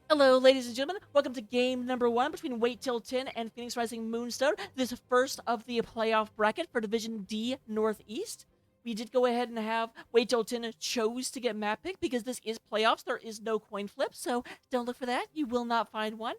Hello, ladies and gentlemen. Welcome to game number one between Wait Till 10 and Phoenix Rising Moonstone. This is first of the playoff bracket for Division D Northeast. We did go ahead and have Wait Till 10 chose to get map pick because this is playoffs. There is no coin flip, so don't look for that. You will not find one.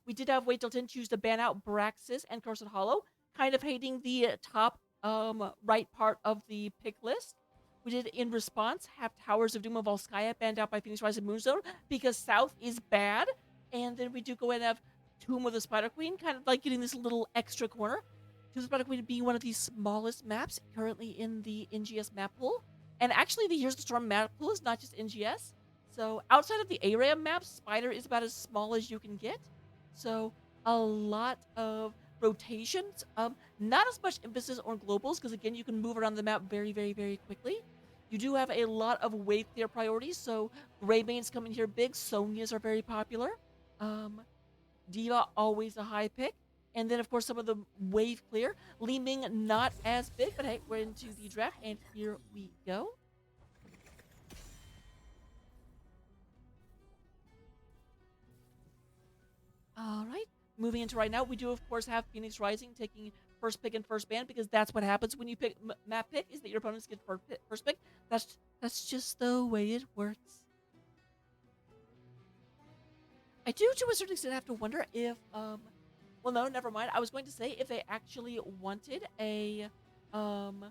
We did have Wait Till 10 choose to ban out Braxis and Cursed Hollow, kind of hating the top right part of the pick list. We did, in response, have Towers of Doom of Volskaya banned out by Phoenix Rising Moonstone because South is bad. And then we do go ahead and have Tomb of the Spider Queen, kind of like getting this little extra corner. Tomb of the Spider Queen being one of the smallest maps currently in the NGS map pool. And actually, the Here's the Storm map pool is not just NGS. So outside of the ARAM maps, Spider is about as small as you can get. So a lot of rotations. Not as much emphasis on globals because again, you can move around the map very, very, very quickly. You do have a lot of wave clear priorities, so Greybaine's coming here big. Sonias are very popular. Um, Diva always a high pick, and then of course some of the wave clear. Li Ming not as big, but hey, we're into the draft, and here we go. All right, moving into right now, we do of course have Phoenix Rising taking first pick and first ban because that's what happens when you pick map pick is that your opponents get first pick. That's just the way it works. I do, to a certain extent, have to wonder if, well, no, never mind. I was going to say if they actually wanted a, um,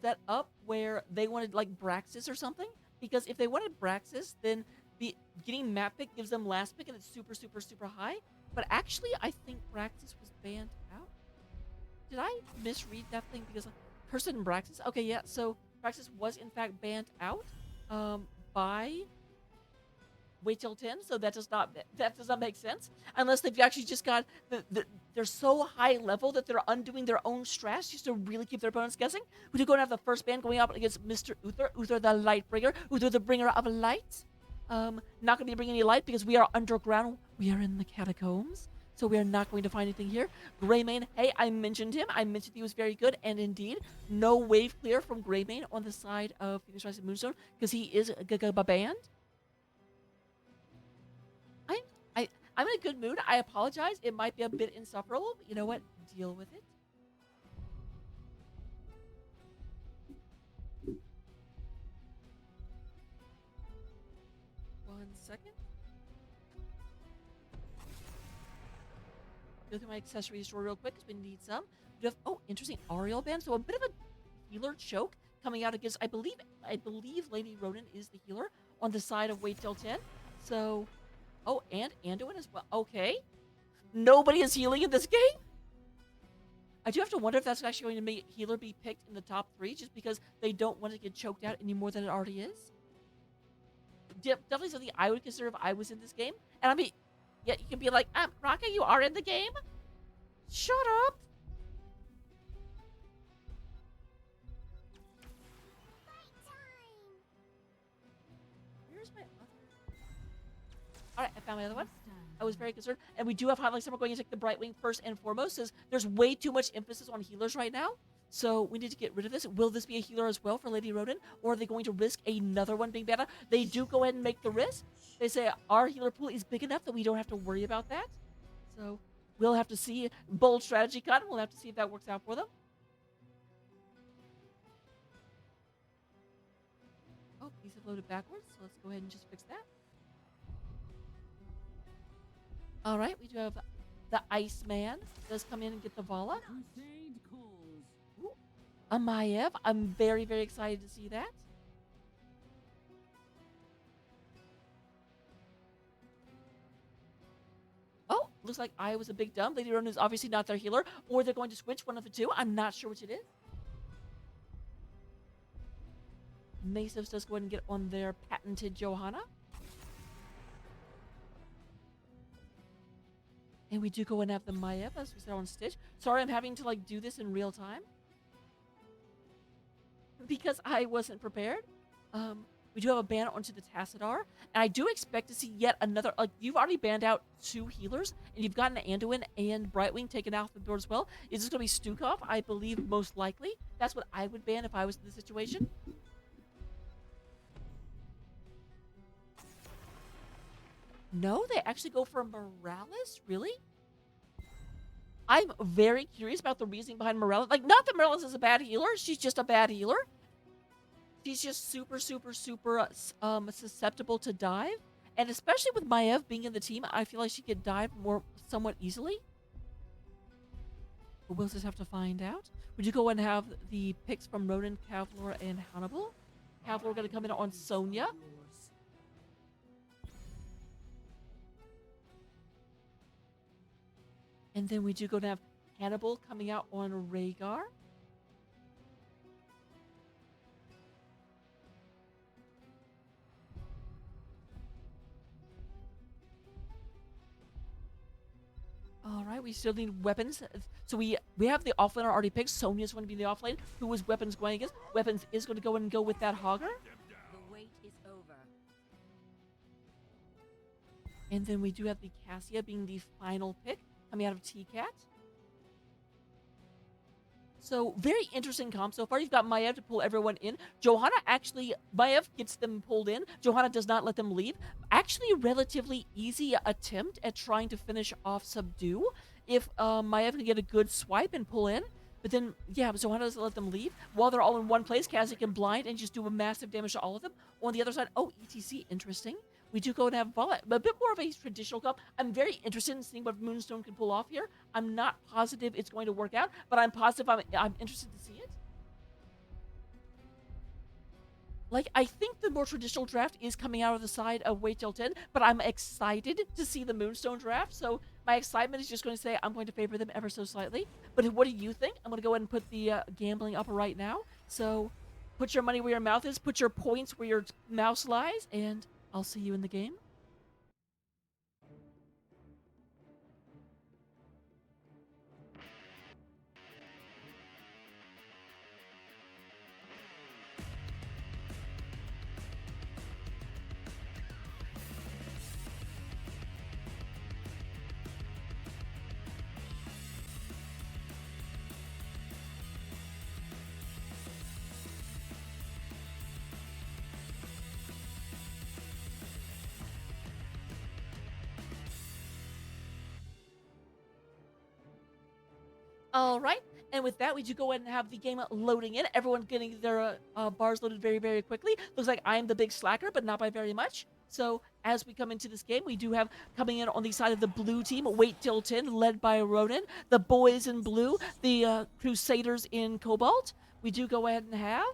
set up where they wanted like Braxis or something, because if they wanted Braxis, then the getting map pick gives them last pick and it's super, super, super high. But actually, I think Braxis was banned out. Did I misread that thing? Because Cursed and Braxis. Okay, yeah. So Braxis was in fact banned out, by wait till 10, so that does not make sense unless they've actually just got they're so high level that they're undoing their own strats just to really keep their opponents guessing. We do go and have the first band going up against Mr. Uther the light bringer, Uther the bringer of light. Not going to be bringing any light because we are underground, we are in the catacombs, so we are not going to find anything here. Greymane, hey, I mentioned him, I mentioned he was very good, and indeed no wave clear from Greymane on the side of Phoenix Rising Moonstone because he is banned. I'm I I'm in a good mood. I apologize. It might be a bit insufferable, but you know what? Deal with it. 1 second. Go through my accessories drawer real quick because we need some. We have, oh, interesting Ariel band. So a bit of a healer choke coming out against, I believe Lady Ronan is the healer on the side of Wait Till 10. So, oh, and Anduin as well. Okay. Nobody is healing in this game. I do have to wonder if that's actually going to make healer be picked in the top three just because they don't want to get choked out any more than it already is. Definitely something I would consider if I was in this game. And I mean, yeah, you can be like, Raka, you are in the game? Shut up. Where's my other? All right, I found my other one. I was very concerned. And we do have Highlight Summer going to take the Brightwing first and foremost, since there's way too much emphasis on healers right now. So we need to get rid of this. Will this be a healer as well for Lady Ronan? Or are they going to risk another one being banned? They do go ahead and make the risk. They say our healer pool is big enough that we don't have to worry about that. So we'll have to see. Bold strategy, Cotton. We'll have to see if that works out for them. Oh, these have loaded backwards. So let's go ahead and just fix that. All right, we do have the Iceman does come in and get the Vala. Ooh, a Maiev. I'm very, very excited to see that. Oh, looks like I was a big dumb. Lady Ronan is obviously not their healer, or they're going to switch one of the two. I'm not sure which it is. Masos does go ahead and get on their patented Johanna. And we do go and have the Maiev as we said on Stitch. Sorry, I'm having to like do this in real time because I wasn't prepared. We do have a ban onto the Tassadar, and I do expect to see yet another. Like you've already banned out two healers, and you've gotten Anduin and Brightwing taken out the board as well. Is this going to be Stukov? I believe most likely. That's what I would ban if I was in the situation. No, they actually go for Morales? Really? I'm very curious about the reasoning behind Morales. Like, not that Morales is a bad healer. She's just a bad healer. She's just super, super, super susceptible to dive. And especially with Maiev being in the team, I feel like she could dive more somewhat easily. But we'll just have to find out. Would you go and have the picks from Ronan, Kavlor, and Hannibal? Kavlor going to come in on Sonya. And then we do go to have Hannibal coming out on Rhaegar. All right, we still need weapons. So we have the offlaner already picked. Sonya's going to be the offlane. Who is weapons going against? Weapons is going to go and go with that Hogger. The wait is over. And then we do have the Cassia being the final pick coming out of T-Cat. So very interesting comp so far. You've got Maiev to pull everyone in. Johanna actually, Maiev gets them pulled in. Johanna does not let them leave. Actually, a relatively easy attempt at trying to finish off Subdue. If Maiev can get a good swipe and pull in. But then, yeah, Johanna doesn't let them leave. While they're all in one place, Cassie can blind and just do a massive damage to all of them. On the other side, oh, ETC, interesting. We do go and have Vala, a bit more of a traditional comp. I'm very interested in seeing what Moonstone can pull off here. I'm not positive it's going to work out, but I'm positive I'm interested to see it. Like, I think the more traditional draft is coming out of the side of Wait Till 10, but I'm excited to see the Moonstone draft, so my excitement is just going to say I'm going to favor them ever so slightly. But what do you think? I'm going to go ahead and put the gambling up right now. So put your money where your mouth is, put your points where your mouse lies, and I'll see you in the game. All right. And with that, we do go ahead and have the game loading in. Everyone getting their bars loaded very, very quickly. Looks like I am the big slacker, but not by very much. So as we come into this game, we do have coming in on the side of the blue team, Wait Till 10, led by Ronan. The boys in blue, the Crusaders in Cobalt. We do go ahead and have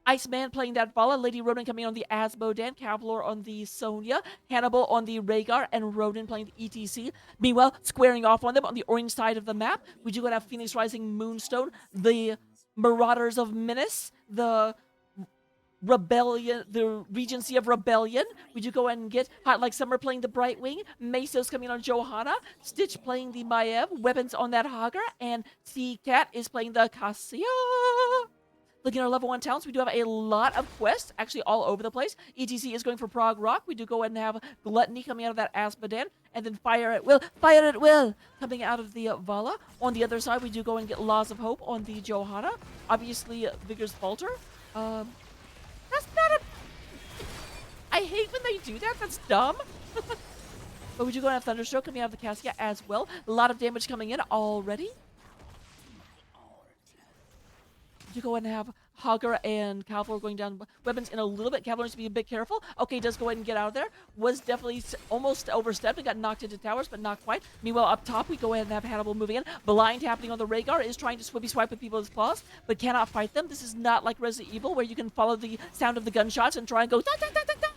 Iceman playing that Vala, Lady Ronan coming on the Asmodan, Kavlor on the Sonya, Hannibal on the Rhaegar, and Ronan playing the ETC. Meanwhile, squaring off on them on the orange side of the map, we do have Phoenix Rising Moonstone, the Marauders of Minas, the Rebellion, the Regency of Rebellion. We do go ahead and get Hot Like Summer playing the Brightwing, Mesos coming on Johanna, Stitch playing the Maiev, Weapons on that Hogger, and T-Cat is playing the Cassia. Looking at our level 1 talents, we do have a lot of quests, actually all over the place. ETC is going for Prague Rock. We do go ahead and have Gluttony coming out of that Asmodan, and then Fire at Will, coming out of the Vala. On the other side, we do go and get Laws of Hope on the Johanna. Obviously, Vigor's Falter. That's not a... I hate when they do that. That's dumb. But we do go and have Thunderstroke coming out of the Cassia as well. A lot of damage coming in already. You go ahead and have Hogger and Kavlor going down weapons in a little bit. Kavlor needs to be a bit careful. Okay, does go ahead and get out of there. Was definitely almost overstepped and got knocked into towers, but not quite. Meanwhile, up top, we go ahead and have Hannibal moving in. Blind happening on the Rhaegar is trying to swippy swipe with people's claws, but cannot fight them. This is not like Resident Evil, where you can follow the sound of the gunshots and try and go da da da da da.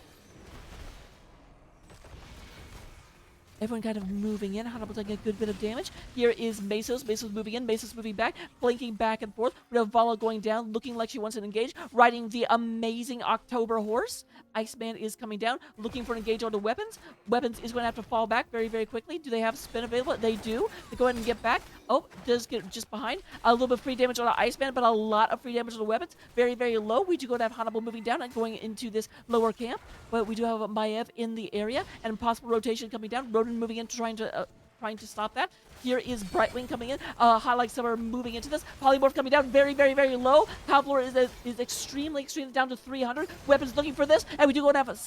Everyone kind of moving in. Hannibal taking a good bit of damage. Here is Mesos. Mesos moving in. Mesos moving back. Flanking back and forth. We have Vala going down, looking like she wants to engage. Riding the amazing October horse. Iceman is coming down, looking for an engage onto Weapons. Weapons is going to have to fall back very, very quickly. Do they have spin available? They do. They go ahead and get back. Oh, does get just behind. A little bit of free damage on the Iceman, but a lot of free damage on the Weapons. Very, very low. We do go to have Hannibal moving down and going into this lower camp. But we do have Maiev in the area and possible rotation coming down. Ronan moving in, trying to trying to stop that. Here is Brightwing coming in. Highlight Summer moving into this. Polymorph coming down very, very, very low. Kavlor is extremely down to 300. Weapons looking for this, and we do go and have a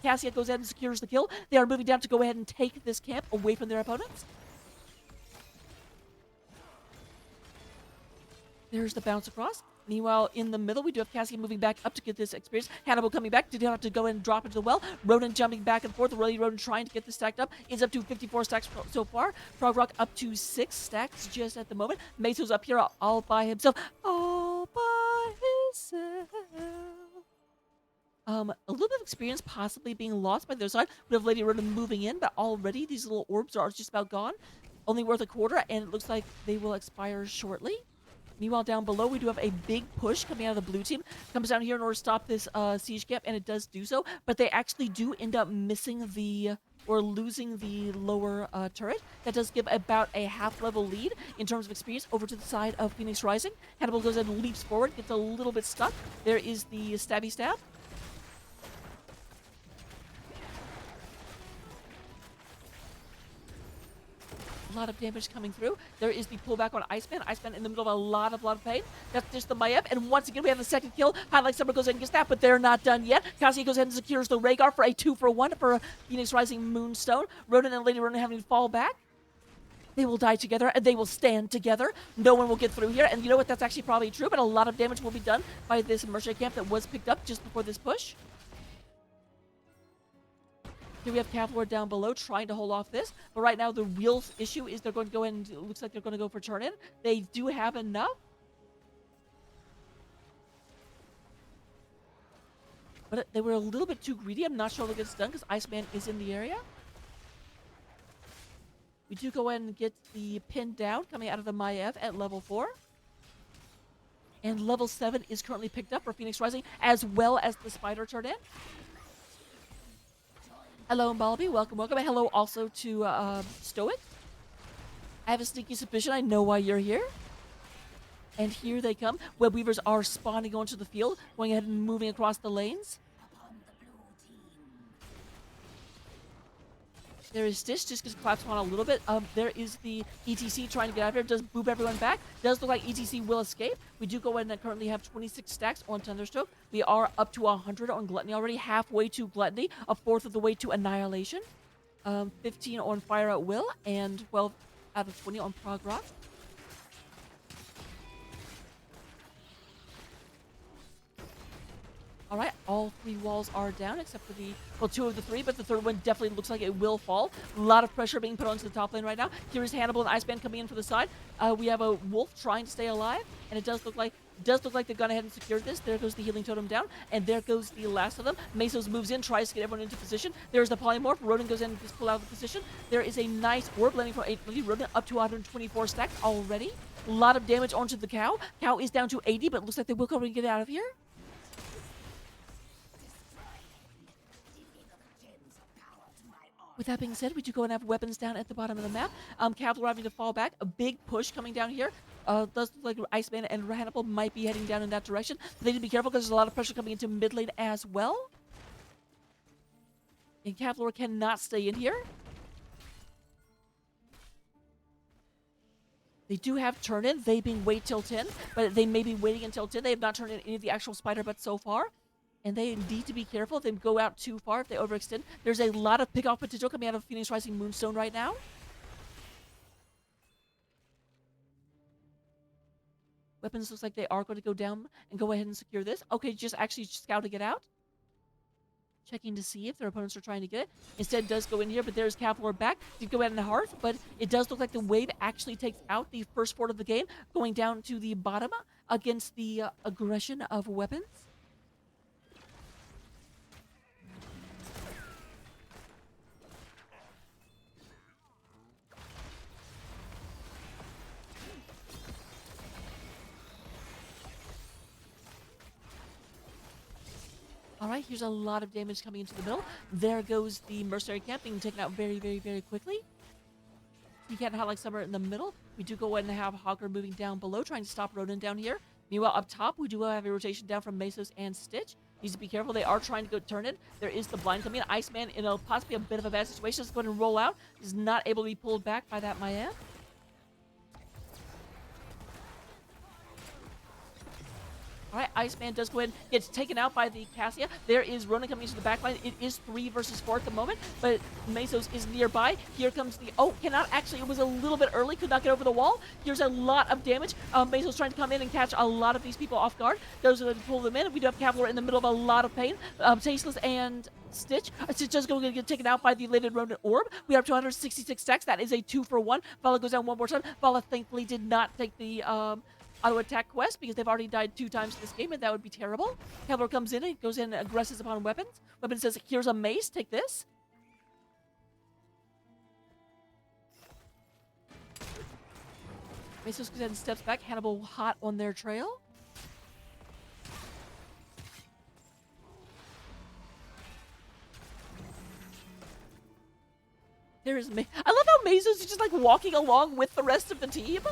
Cassia goes ahead and secures the kill. They are moving down to go ahead and take this camp away from their opponents. There's the bounce across. Meanwhile, in the middle, we do have Cassie moving back up to get this experience. Hannibal coming back. Did have to go in and drop into the well. Ronan jumping back and forth. Really, Ronan trying to get this stacked up. Is up to 54 stacks so far. Prog Rock up to 6 stacks just at the moment. Meso's up here all by himself. All by himself. A little bit of experience possibly being lost by the other side. We have Lady Ronan moving in, but already these little orbs are just about gone. Only worth a quarter, and it looks like they will expire shortly. Meanwhile, down below, we do have a big push coming out of the blue team. Comes down here in order to stop this siege camp, and it does do so. But they actually do end up missing or losing the lower turret. That does give about a half-level lead in terms of experience over to the side of Phoenix Rising. Hannibal goes and leaps forward, gets a little bit stuck. There is the stabby stab. A lot of damage coming through. There is the pullback on Iceman. Iceman in the middle of a lot of pain. That's just the Mayev. And once again, we have the second kill. Highlight Summer goes ahead and gets that, but they're not done yet. Cassie goes ahead and secures the Rhaegar for a 2-for-1 for Phoenix Rising Moonstone. Ronan and Lady Ronan having to fall back. They will die together, and they will stand together. No one will get through here. And you know what? That's actually probably true, but a lot of damage will be done by this mercenary camp that was picked up just before this push. Here we have Kavlor down below trying to hold off this. But right now, the real issue is they're going to go in. It looks like they're going to go for turn-in. They do have enough. But they were a little bit too greedy. I'm not sure they'll get this done because Iceman is in the area. We do go ahead and get the pin down coming out of the Maiev at level 4. And level 7 is currently picked up for Phoenix Rising, as well as the Spider turn-in. Hello, Mbalabi. Welcome, welcome. And hello also to Stoic. I have a sneaky suspicion I know why you're here. And here they come. Web Weavers are spawning onto the field, going ahead and moving across the lanes. There is Stitch, just gets collapsed on a little bit. There is the ETC trying to get out of here. Does boop everyone back. Does look like ETC will escape. We do go ahead and currently have 26 stacks on Thunderstroke. We are up to 100 on Gluttony already. Halfway to Gluttony. A fourth of the way to Annihilation. 15 on Fire at Will. And 12 out of 20 on Prog Rock. All right, all 3 walls are down except for well, 2 of the 3, but the third one definitely looks like it will fall. A lot of pressure being put onto the top lane right now. Here is Hannibal and Iceman coming in for the side. We have a Wolf trying to stay alive, and it does look like they've gone ahead and secured this. There goes the healing totem down, and there goes the last of them. Mesos moves in, tries to get everyone into position. There's the polymorph. Ronan goes in and just pull out of the position. There is a nice orb landing for 8 Ronan up to 124 stacks already. A lot of damage onto the cow. Cow is down to 80, but it looks like they will go and get out of here. With that being said, we do go and have weapons down at the bottom of the map. Kavlor having to fall back. A big push coming down here. Does look like Iceman and Hannibal might be heading down in that direction. But they need to be careful because there's a lot of pressure coming into mid lane as well. And Kavlor cannot stay in here. They do have turn-in. They being wait till 10. But they may be waiting until 10. They have not turned in any of the actual spider butts so far. And they need to be careful if they go out too far, if they overextend. There's a lot of pick-off potential coming out of Phoenix Rising Moonstone right now. Weapons looks like they are going to go down and go ahead and secure this. Okay, just actually scouting it out. Checking to see if their opponents are trying to get it. Instead, does go in here, but there's Kavlor back. Did go ahead and Hearth, but it does look like the wave actually takes out the first fort of the game, going down to the bottom against the aggression of weapons. All right, here's a lot of damage coming into the middle. There goes the mercenary camp being taken out very, very, very quickly. You can't have like Summer in the middle. We do go ahead and have Hogger moving down below, trying to stop Ronan down here. Meanwhile, up top, we do have a rotation down from Mesos and Stitch. Needs to be careful. They are trying to go turn it. There is the blind coming in. Iceman in a possibly a bit of a bad situation. Just going to roll out. Is not able to be pulled back by that Maya. All right, Iceman does go ahead and gets taken out by the Cassia. There is Ronan coming into the back line. It is 3 versus 4 at the moment, but Mesos is nearby. Here comes the... Oh, cannot actually... It was a little bit early. Could not get over the wall. Here's a lot of damage. Mesos trying to come in and catch a lot of these people off guard. Goes to pull them in. We do have Cavalier in the middle of a lot of pain. Tasteless and... Stitch. Stitch just going to get taken out by the elated Ronan Orb. We are up to 166 stacks. That is a 2 for 1. Vala goes down one more time. Vala thankfully did not take the... auto attack quest because they've already died 2 times this game, and that would be terrible. Cavalier comes in and goes in and aggresses upon weapons. Weapon says, here's a mace, take this. Mesos goes ahead and steps back. Hannibal hot on their trail. There is I love how Mesos is just like walking along with the rest of the team.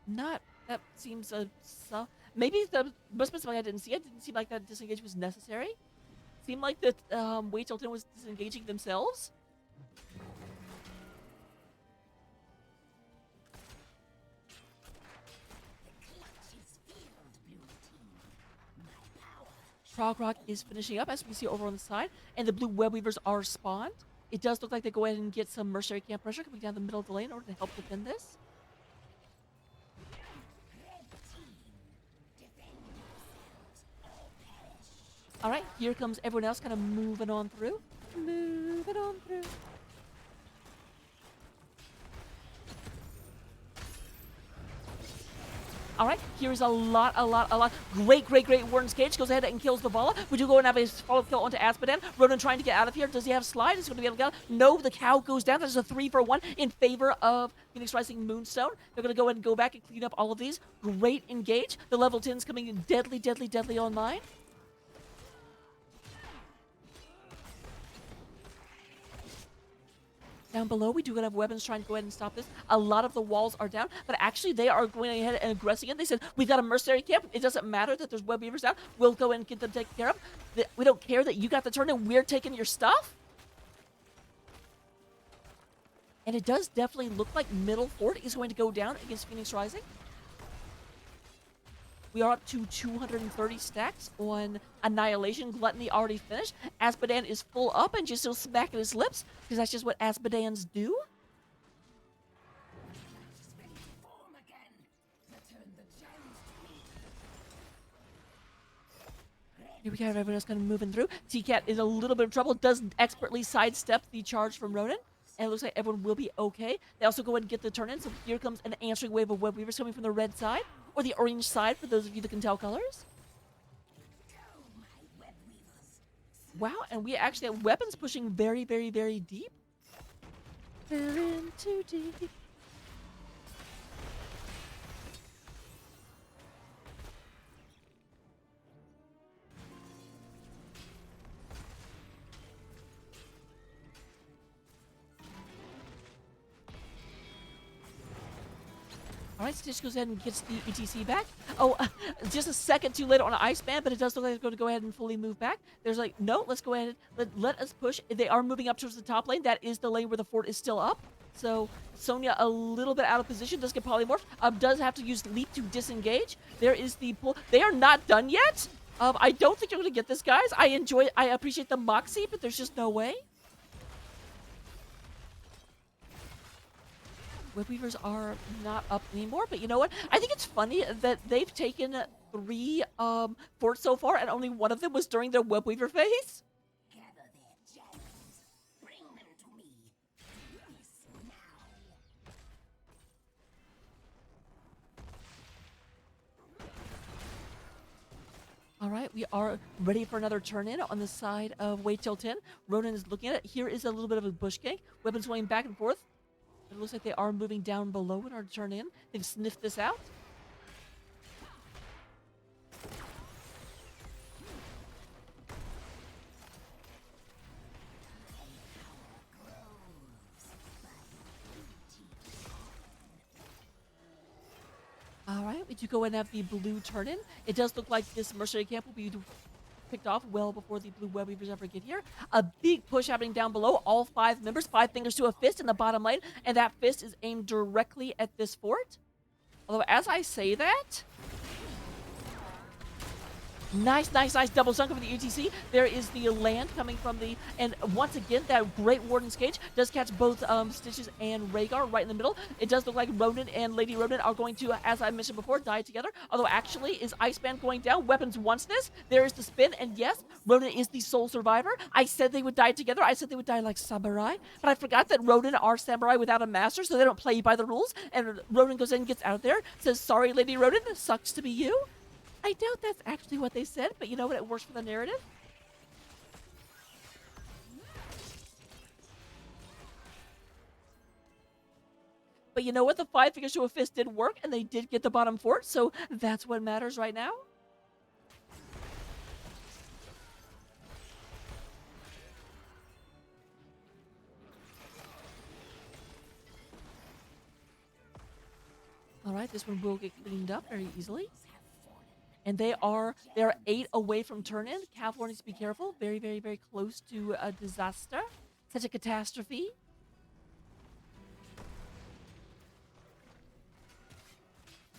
Not that seems maybe the must have been something I didn't see. It didn't seem like that disengage was necessary. Seemed like that Wade Tilton was disengaging themselves. Frog Rock is finishing up, as we see over on the side, and the blue web weavers are spawned. It does look like they go ahead and get some mercenary camp pressure coming down the middle of the lane in order to help defend this. All right, here comes everyone else kind of moving on through. Moving on through. All right, here's a lot. Great Warden's Cage goes ahead and kills the Vala. We do go and have a follow-up kill onto Aspedan. Ronan trying to get out of here. Does he have slide? Is he going to be able to get out? No, the cow goes down. That is a 3 for 1 in favor of Phoenix Rising Moonstone. They're going to go ahead and go back and clean up all of these. Great engage. The level 10's coming in deadly online. Down below, we do have weapons trying to go ahead and stop this. A lot of the walls are down, but actually they are going ahead and aggressing it. They said, we've got a mercenary camp. It doesn't matter that there's web weavers down. We'll go and get them taken care of. We don't care that you got the turn and we're taking your stuff. And it does definitely look like middle fort is going to go down against Phoenix Rising. We are up to 230 stacks on Annihilation. Gluttony already finished. Aspedan is full up and just still smacking his lips, because that's just what Aspedans do. Here we have everyone else kind of moving through. T-Cat is a little bit of trouble. Does expertly sidestep the charge from Ronan. And it looks like everyone will be okay. They also go ahead and get the turn in. So here comes an answering wave of web weavers coming from the red side. Or the orange side, for those of you that can tell colors. Wow, and we actually have weapons pushing very deep. They're in too deep. All right, Stitch goes ahead and gets the ETC back. Oh, just a second too late on an Iceman, but it does look like they're going to go ahead and fully move back. There's like, no, let's go ahead and let us push. They are moving up towards the top lane. That is the lane where the fort is still up. So Sonya a little bit out of position, does get polymorphed. Does have to use leap to disengage. There is the pull. They are not done yet. I don't think you're going to get this, guys. I appreciate the moxie, but there's just no way. Web Weavers are not up anymore, but you know what? I think it's funny that they've taken 3 forts so far, and only one of them was during their Web Weaver phase. Gather their gems. Bring them to me. Yes, now. All right, we are ready for another turn-in on the side of Wait Till 10. Ronan is looking at it. Here is a little bit of a bush gank. Weapons going back and forth. It looks like they are moving down below in order to turn in. They've sniffed this out. All right, we do go and have the blue turn in. It does look like this mercenary camp will be picked off well before the blue web weavers ever get here. A big push happening down below. All 5 members, 5 fingers to a fist in the bottom lane, and that fist is aimed directly at this fort. Although, as I say that, nice double chunk of the UTC. There is the land coming from the, and once again, that great Warden's Cage does catch both Stitches and Rhaegar right in the middle. It does look like Ronan and Lady Ronan are going to, as I mentioned before, die together. Although, actually, is Iceman going down? Weapons wants this. There is the spin, and yes, Ronan is the sole survivor. I said they would die together. I said they would die like samurai, but I forgot that Ronan are samurai without a master, so they don't play by the rules. And Ronan goes in and gets out of there, says, sorry, Lady Ronan, sucks to be you. I doubt that's actually what they said, but you know what? It works for the narrative. But you know what? The 5 fingers to a fist did work, and they did get the bottom fort, so that's what matters right now. All right, this one will get cleaned up very easily. And they are 8 away from turn in. Cavalry needs to be careful. Very, very, very close to a disaster. Such a catastrophe.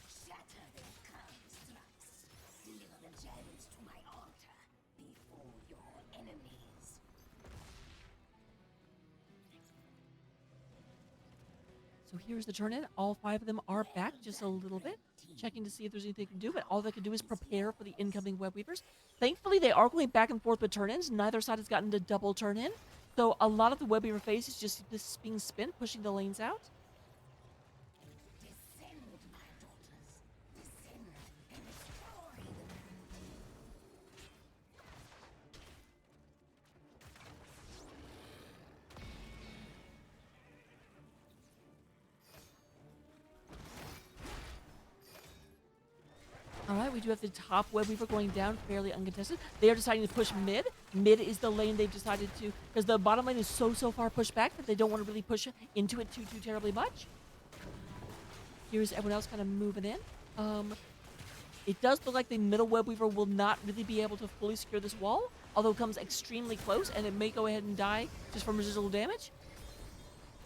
Shatter their constructs. Deliver the gems to my altar before your enemies. So here's the turn in. All 5 of them are back just a little bit, checking to see if there's anything they can do, but all they can do is prepare for the incoming web weavers. Thankfully, they are going back and forth with turn-ins. Neither side has gotten to double turn-in. So a lot of the web weaver phase is just this being spent, pushing the lanes out. Descend, my daughters. Descend and destroy them. All right, we do have the top web weaver going down, fairly uncontested. They are deciding to push mid. Mid is the lane they've decided to, because the bottom lane is so far pushed back that they don't want to really push into it too terribly much. Here's everyone else kind of moving in. It does look like the middle web weaver will not really be able to fully secure this wall, although it comes extremely close, and it may go ahead and die just from residual damage.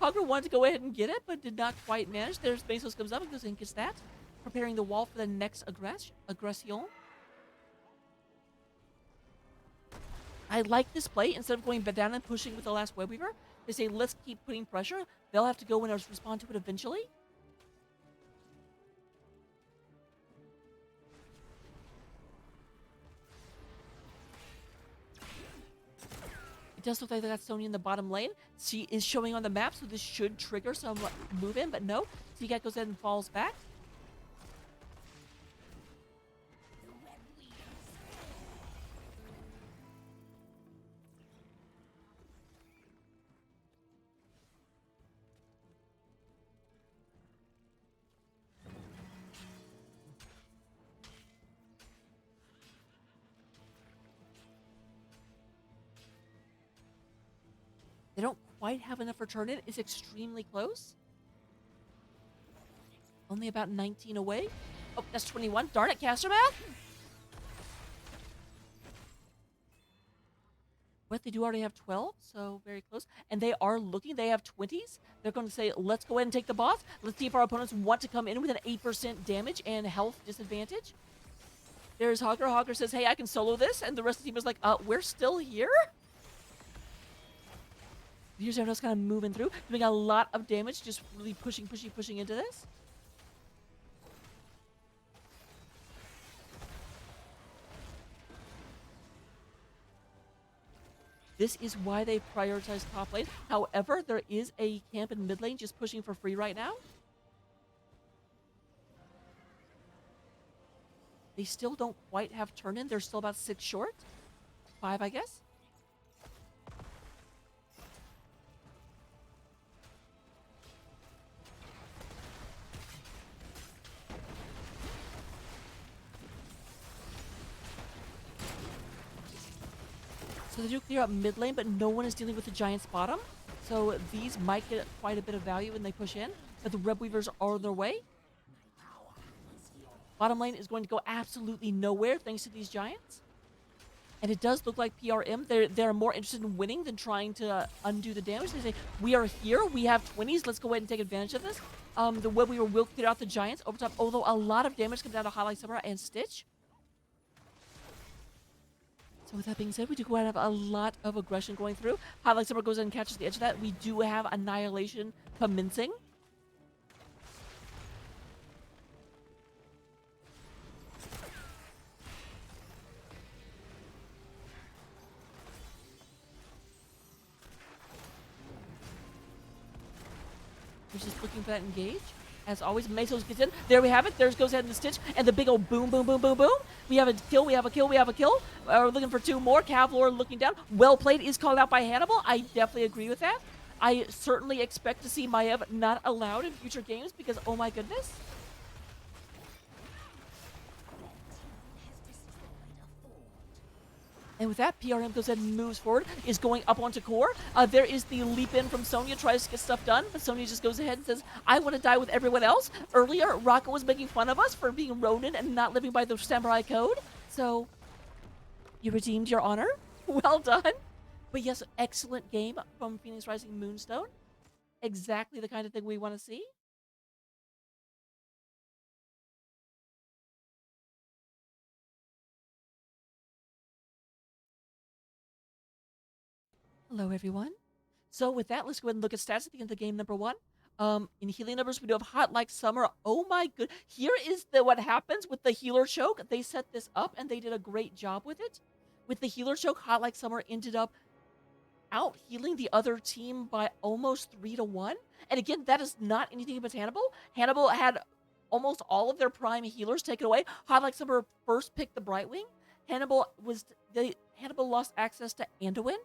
Hogger wanted to go ahead and get it, but did not quite manage. There's Bezos comes up and goes and gets that, preparing the wall for the next aggression. I like this play. Instead of going down and pushing with the last web weaver, they say, let's keep putting pressure. They'll have to go and respond to it eventually. It does look like they got Sonya in the bottom lane. She is showing on the map, so this should trigger some move in, but no. Seagat goes ahead and falls back. They don't quite have enough for turn in. It's extremely close. Only about 19 away. Oh, that's 21. Darn it, caster math. But they do already have 12, so very close. And they are looking. They have 20s. They're going to say, let's go ahead and take the boss. Let's see if our opponents want to come in with an 8% damage and health disadvantage. There's Hogger. Hogger says, hey, I can solo this. And the rest of the team is like, we're still here? Here's everyone else kind of moving through, doing a lot of damage, just really pushing into this. This is why they prioritize top lane. However, there is a camp in mid lane just pushing for free right now. They still don't quite have turn in. They're still about 6 short. 5, I guess. So they do clear up mid lane, but no one is dealing with the Giant's bottom. So these might get quite a bit of value when they push in, but the Web Weavers are on their way. My power is Bottom lane is going to go absolutely nowhere thanks to these giants. And it does look like PRM, they're more interested in winning than trying to undo the damage. They say, we are here, we have 20s, let's go ahead and take advantage of this. The Web Weaver will clear out the giants over top, although a lot of damage comes down to Highlight Samurai and Stitch. So with that being said, we do go ahead and have a lot of aggression going through. Highlight Samurai goes in and catches the edge of that. We do have Annihilation commencing. We're just looking for that engage. As always, Mesos gets in. There we have it. There goes ahead and the Stitch. And the big old boom, boom, boom, boom, boom. We have a kill, we have a kill, we have a kill. We're looking for 2 more. Cavlor looking down. Well played is called out by Hannibal. I definitely agree with that. I certainly expect to see Maiev not allowed in future games because, oh my goodness. And with that, PRM goes ahead and moves forward, is going up onto core. There is the leap in from Sonya, tries to get stuff done, but Sonya just goes ahead and says, I want to die with everyone else. Earlier, Rocco was making fun of us for being Ronin and not living by the samurai code. So, you redeemed your honor. Well done. But yes, excellent game from Phoenix Rising Moonstone. Exactly the kind of thing we want to see. Hello, everyone. So with that, let's go ahead and look at stats at the end of the game. Number 1, in healing numbers, we do have Hot Like Summer. Oh my good! Here is what happens with the healer choke. They set this up and they did a great job with it. With the healer choke, Hot Like Summer ended up out healing the other team by almost 3-1. And again, that is not anything against Hannibal. Hannibal had almost all of their prime healers taken away. Hot Like Summer first picked the Brightwing. Hannibal lost access to Anduin,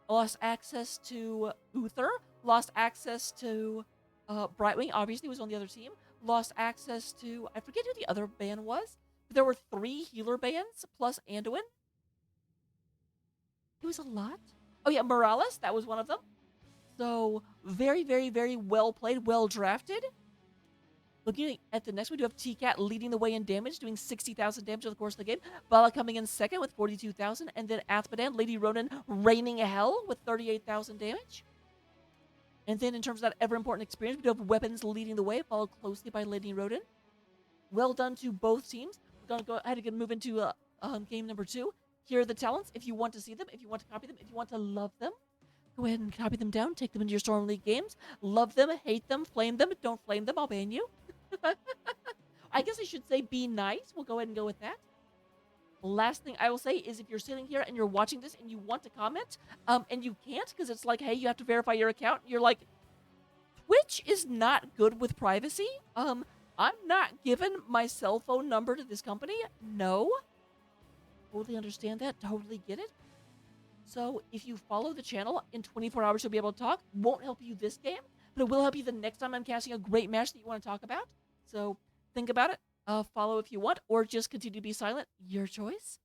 lost access to Uther, lost access to Brightwing, obviously was on the other team, lost access to, I forget who the other ban was, but there were 3 healer bans plus Anduin. It was a lot. Oh yeah, Morales, that was one of them. So very, very, very well played, well drafted. Looking at the next one, we do have T-Cat leading the way in damage, doing 60,000 damage over the course of the game. Bala coming in second with 42,000. And then Athmadan, Lady Ronin, raining hell with 38,000 damage. And then in terms of that ever-important experience, we do have Weapons leading the way, followed closely by Lady Ronin. Well done to both teams. We're going to go ahead and move into game number 2. Here are the talents. If you want to see them, if you want to copy them, if you want to love them, go ahead and copy them down, take them into your Storm League games. Love them, hate them, flame them. Don't flame them, I'll ban you. I guess I should say be nice. We'll go ahead and go with that. Last thing I will say is if you're sitting here and you're watching this and you want to comment, and you can't because it's like, hey, you have to verify your account. You're like, Twitch is not good with privacy. I'm not giving my cell phone number to this company. No. Totally understand that. Totally get it. So if you follow the channel, in 24 hours you'll be able to talk. Won't help you this game, but it will help you the next time I'm casting a great match that you want to talk about. So think about it. Follow if you want, or just continue to be silent. Your choice.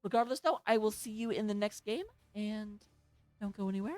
Regardless, though, I will see you in the next game, and don't go anywhere.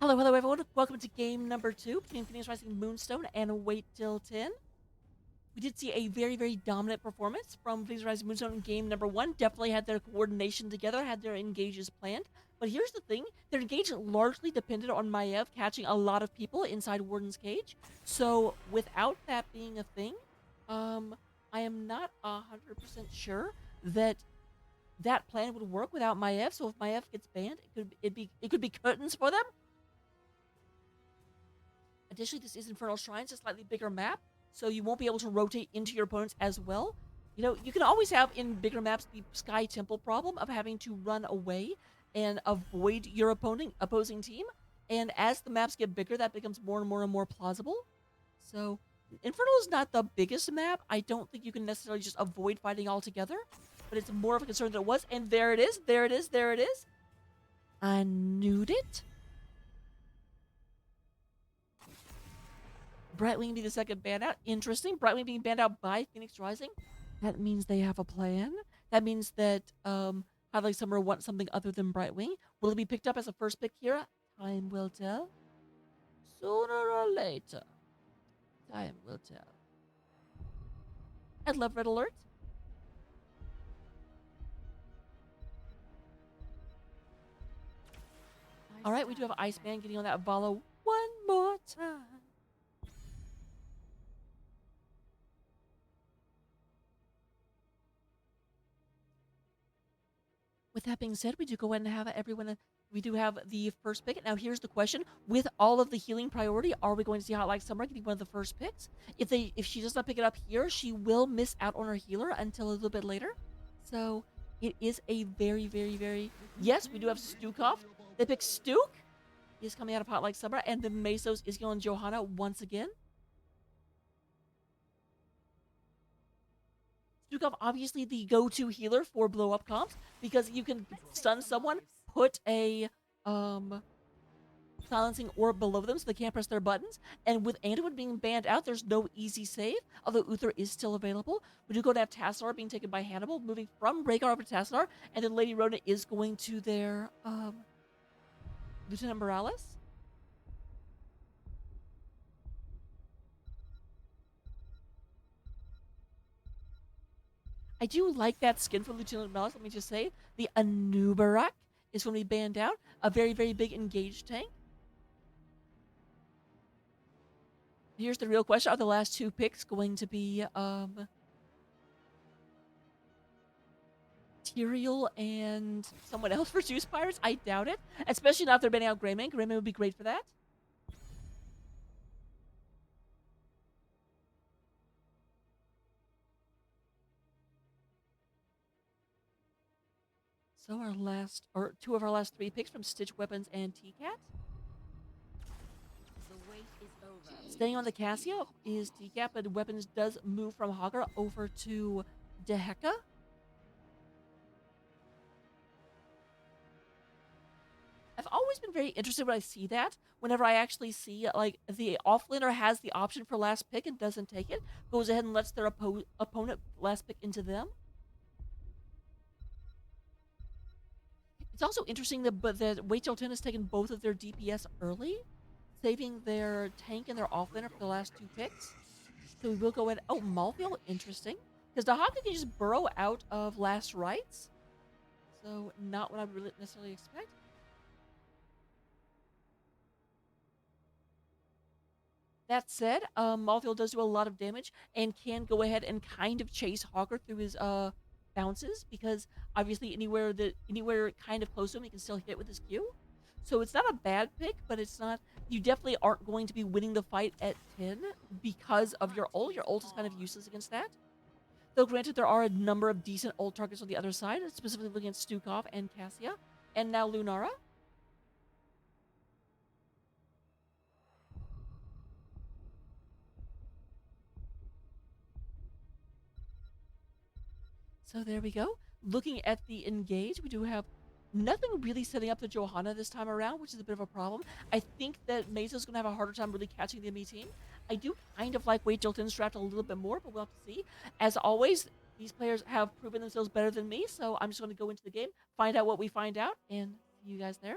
Hello, everyone. Welcome to game number 2 between Phoenix Rising Moonstone and Wait Till 10. We did see a very dominant performance from Phoenix Rising Moonstone in game number 1. Definitely had their coordination together, had their engages planned. But here's the thing, their engage largely depended on Maiev catching a lot of people inside Warden's Cage. So without that being a thing, I am not 100% sure that that plan would work without Maiev. So if Maiev gets banned, it could be curtains for them. Additionally, this is Infernal Shrines, a slightly bigger map, so you won't be able to rotate into your opponents as well. You know, you can always have in bigger maps the Sky Temple problem of having to run away and avoid your opposing team. And as the maps get bigger, that becomes more and more plausible. So Infernal is not the biggest map. I don't think you can necessarily just avoid fighting altogether, but it's more of a concern than it was. And there it is, there it is, there it is. I knew it. Brightwing be the second banned out. Interesting. Brightwing being banned out by Phoenix Rising. That means they have a plan. That means that Highlight Summer wants something other than Brightwing. Will it be picked up as a first pick here? Time will tell. Sooner or later. Time will tell. I love Red Alert. Alright, we do have Iceman getting on that Vala one more time. With that being said, we do go ahead and have everyone. We do have the first pick. Now, here's the question: with all of the healing priority, are we going to see Hotline Summer getting one of the first picks? If she does not pick it up here, she will miss out on her healer until a little bit later. So it is a very. Yes, we do have Stukov. They pick Stuk. He's coming out of Hotline Summer, and the Mesos is going Johanna once again. Stukov obviously the go-to healer for blow-up comps because you can stun someone, put a silencing orb below them so they can't press their buttons. And with Anduin being banned out, there's no easy save, although Uther is still available. We do go to have Tassadar being taken by Hannibal, moving from Rhaegar over to Tassadar, and then Lady Rona is going to their Lieutenant Morales. I do like that skin for Lieutenant Morales, let me just say. The Anubarak is going to be banned out. A very big engaged tank. Here's the real question. Are the last two picks going to be Tyrael and someone else for Zeus Pirates? I doubt it. Especially not if they're banning out Greymane. Greymane would be great for that. So our last, or two of our last three picks from Stitch Weapons and T-Cat. Staying on the Cassia is T-Cat, but Weapons does move from Hagar over to Deheka. I've always been very interested when I see that. Whenever I actually see, like, the offlaner has the option for last pick and doesn't take it, goes ahead and lets their opponent last pick into them. It's also interesting that Wait Till 10 has taken both of their DPS early, saving their tank and their offlaner for the last two picks. So we will go ahead. Oh, Malthael, interesting. Because Dahaka can just burrow out of Last Rites. So not what I would really necessarily expect. That said, Malthael does do a lot of damage and can go ahead and kind of chase Hogger through his bounces, because obviously anywhere kind of close to him, he can still hit with his Q. So it's not a bad pick, but it's not. You definitely aren't going to be winning the fight at 10 because of your ult. Your ult is kind of useless against that. Though granted, there are a number of decent ult targets on the other side, specifically looking at Stukov and Cassia, and now Lunara. So there we go. Looking at the engage, we do have nothing really setting up the Johanna this time around, which is a bit of a problem. I think that Mesa's going to have a harder time really catching the enemy team. I do kind of like Wade Jilton's draft a little bit more, but we'll have to see. As always, these players have proven themselves better than me, so I'm just going to go into the game, find out what we find out, and see you guys there.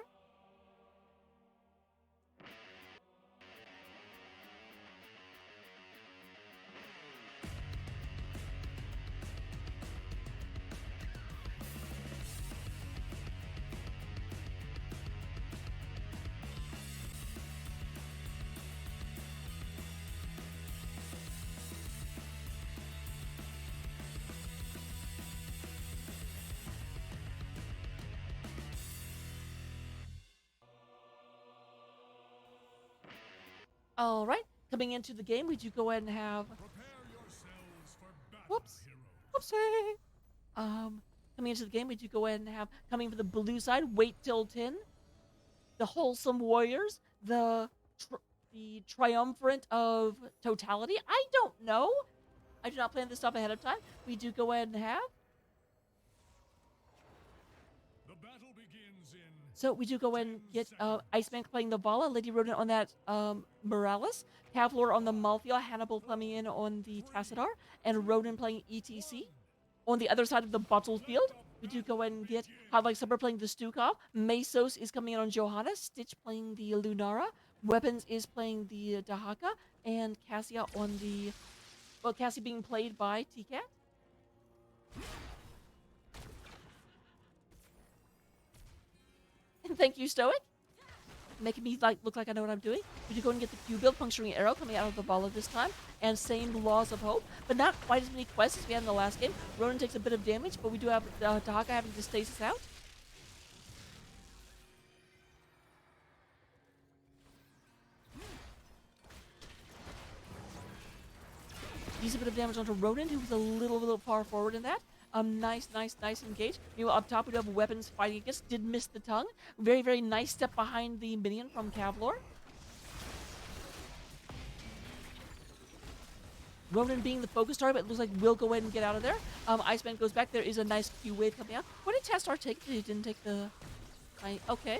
All right, coming into the game, we do go ahead and have. Whoops. Whoopsie. Coming into the game, we do go ahead and have coming for the blue side, Wait Till 10, the Wholesome Warriors, the Triumvirate of Totality. I don't know. I do not plan this stuff ahead of time. We do go ahead and have. The battle begins in So we do go ahead and get Iceman playing the Vala, Lady Rodent on that Morales, Kavlor on the Malthea, Hannibal coming in on the Tassadar, and Rodent playing ETC. On the other side of the battlefield, we do go ahead and get Highlight Summer playing the Stukov, Mesos is coming in on Johanna, Stitch playing the Lunara, Weapons is playing the Dahaka, and Cassia on the... Well, Cassie being played by T-Cat. And thank you, Stoic. Making me look like I know what I'm doing. We do go and get the Q build, Puncturing Arrow coming out of the Vala this time, and same Laws of Hope, but not quite as many quests as we had in the last game. Ronan takes a bit of damage, but we do have Dahaka having to stasis out. Decent bit of damage onto Ronan, who was a little far forward in that. Nice engage. Meanwhile, up top we do have Weapons fighting against. Did miss the tongue. Very nice step behind the minion from Kavlor. Ronan being the focus target, but it looks like we'll go ahead and get out of there. Iceman goes back. There is a nice Q wave coming out. What did Tastar take? He didn't take the... Okay.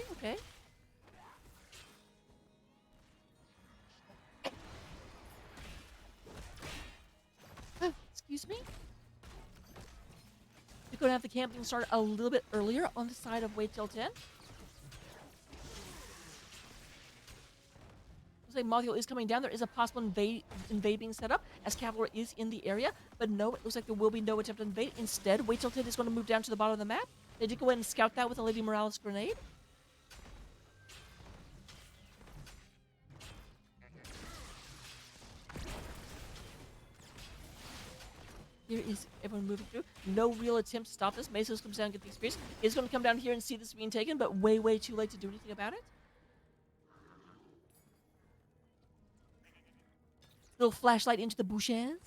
Excuse me? We're going to have the camping start a little bit earlier on the side of Wait Till 10. Looks like Mothio is coming down. There is a possible invade being set up as Kavlor is in the area. But no, it looks like there will be no attempt to invade. Instead, Wait Till 10 is going to move down to the bottom of the map. They did go ahead and scout that with a Lady Morales grenade. Here is everyone moving through. No real attempt to stop this. Mesos comes down and gets the experience. Is going to come down here and see this being taken, but way too late to do anything about it. Little flashlight into the bushes.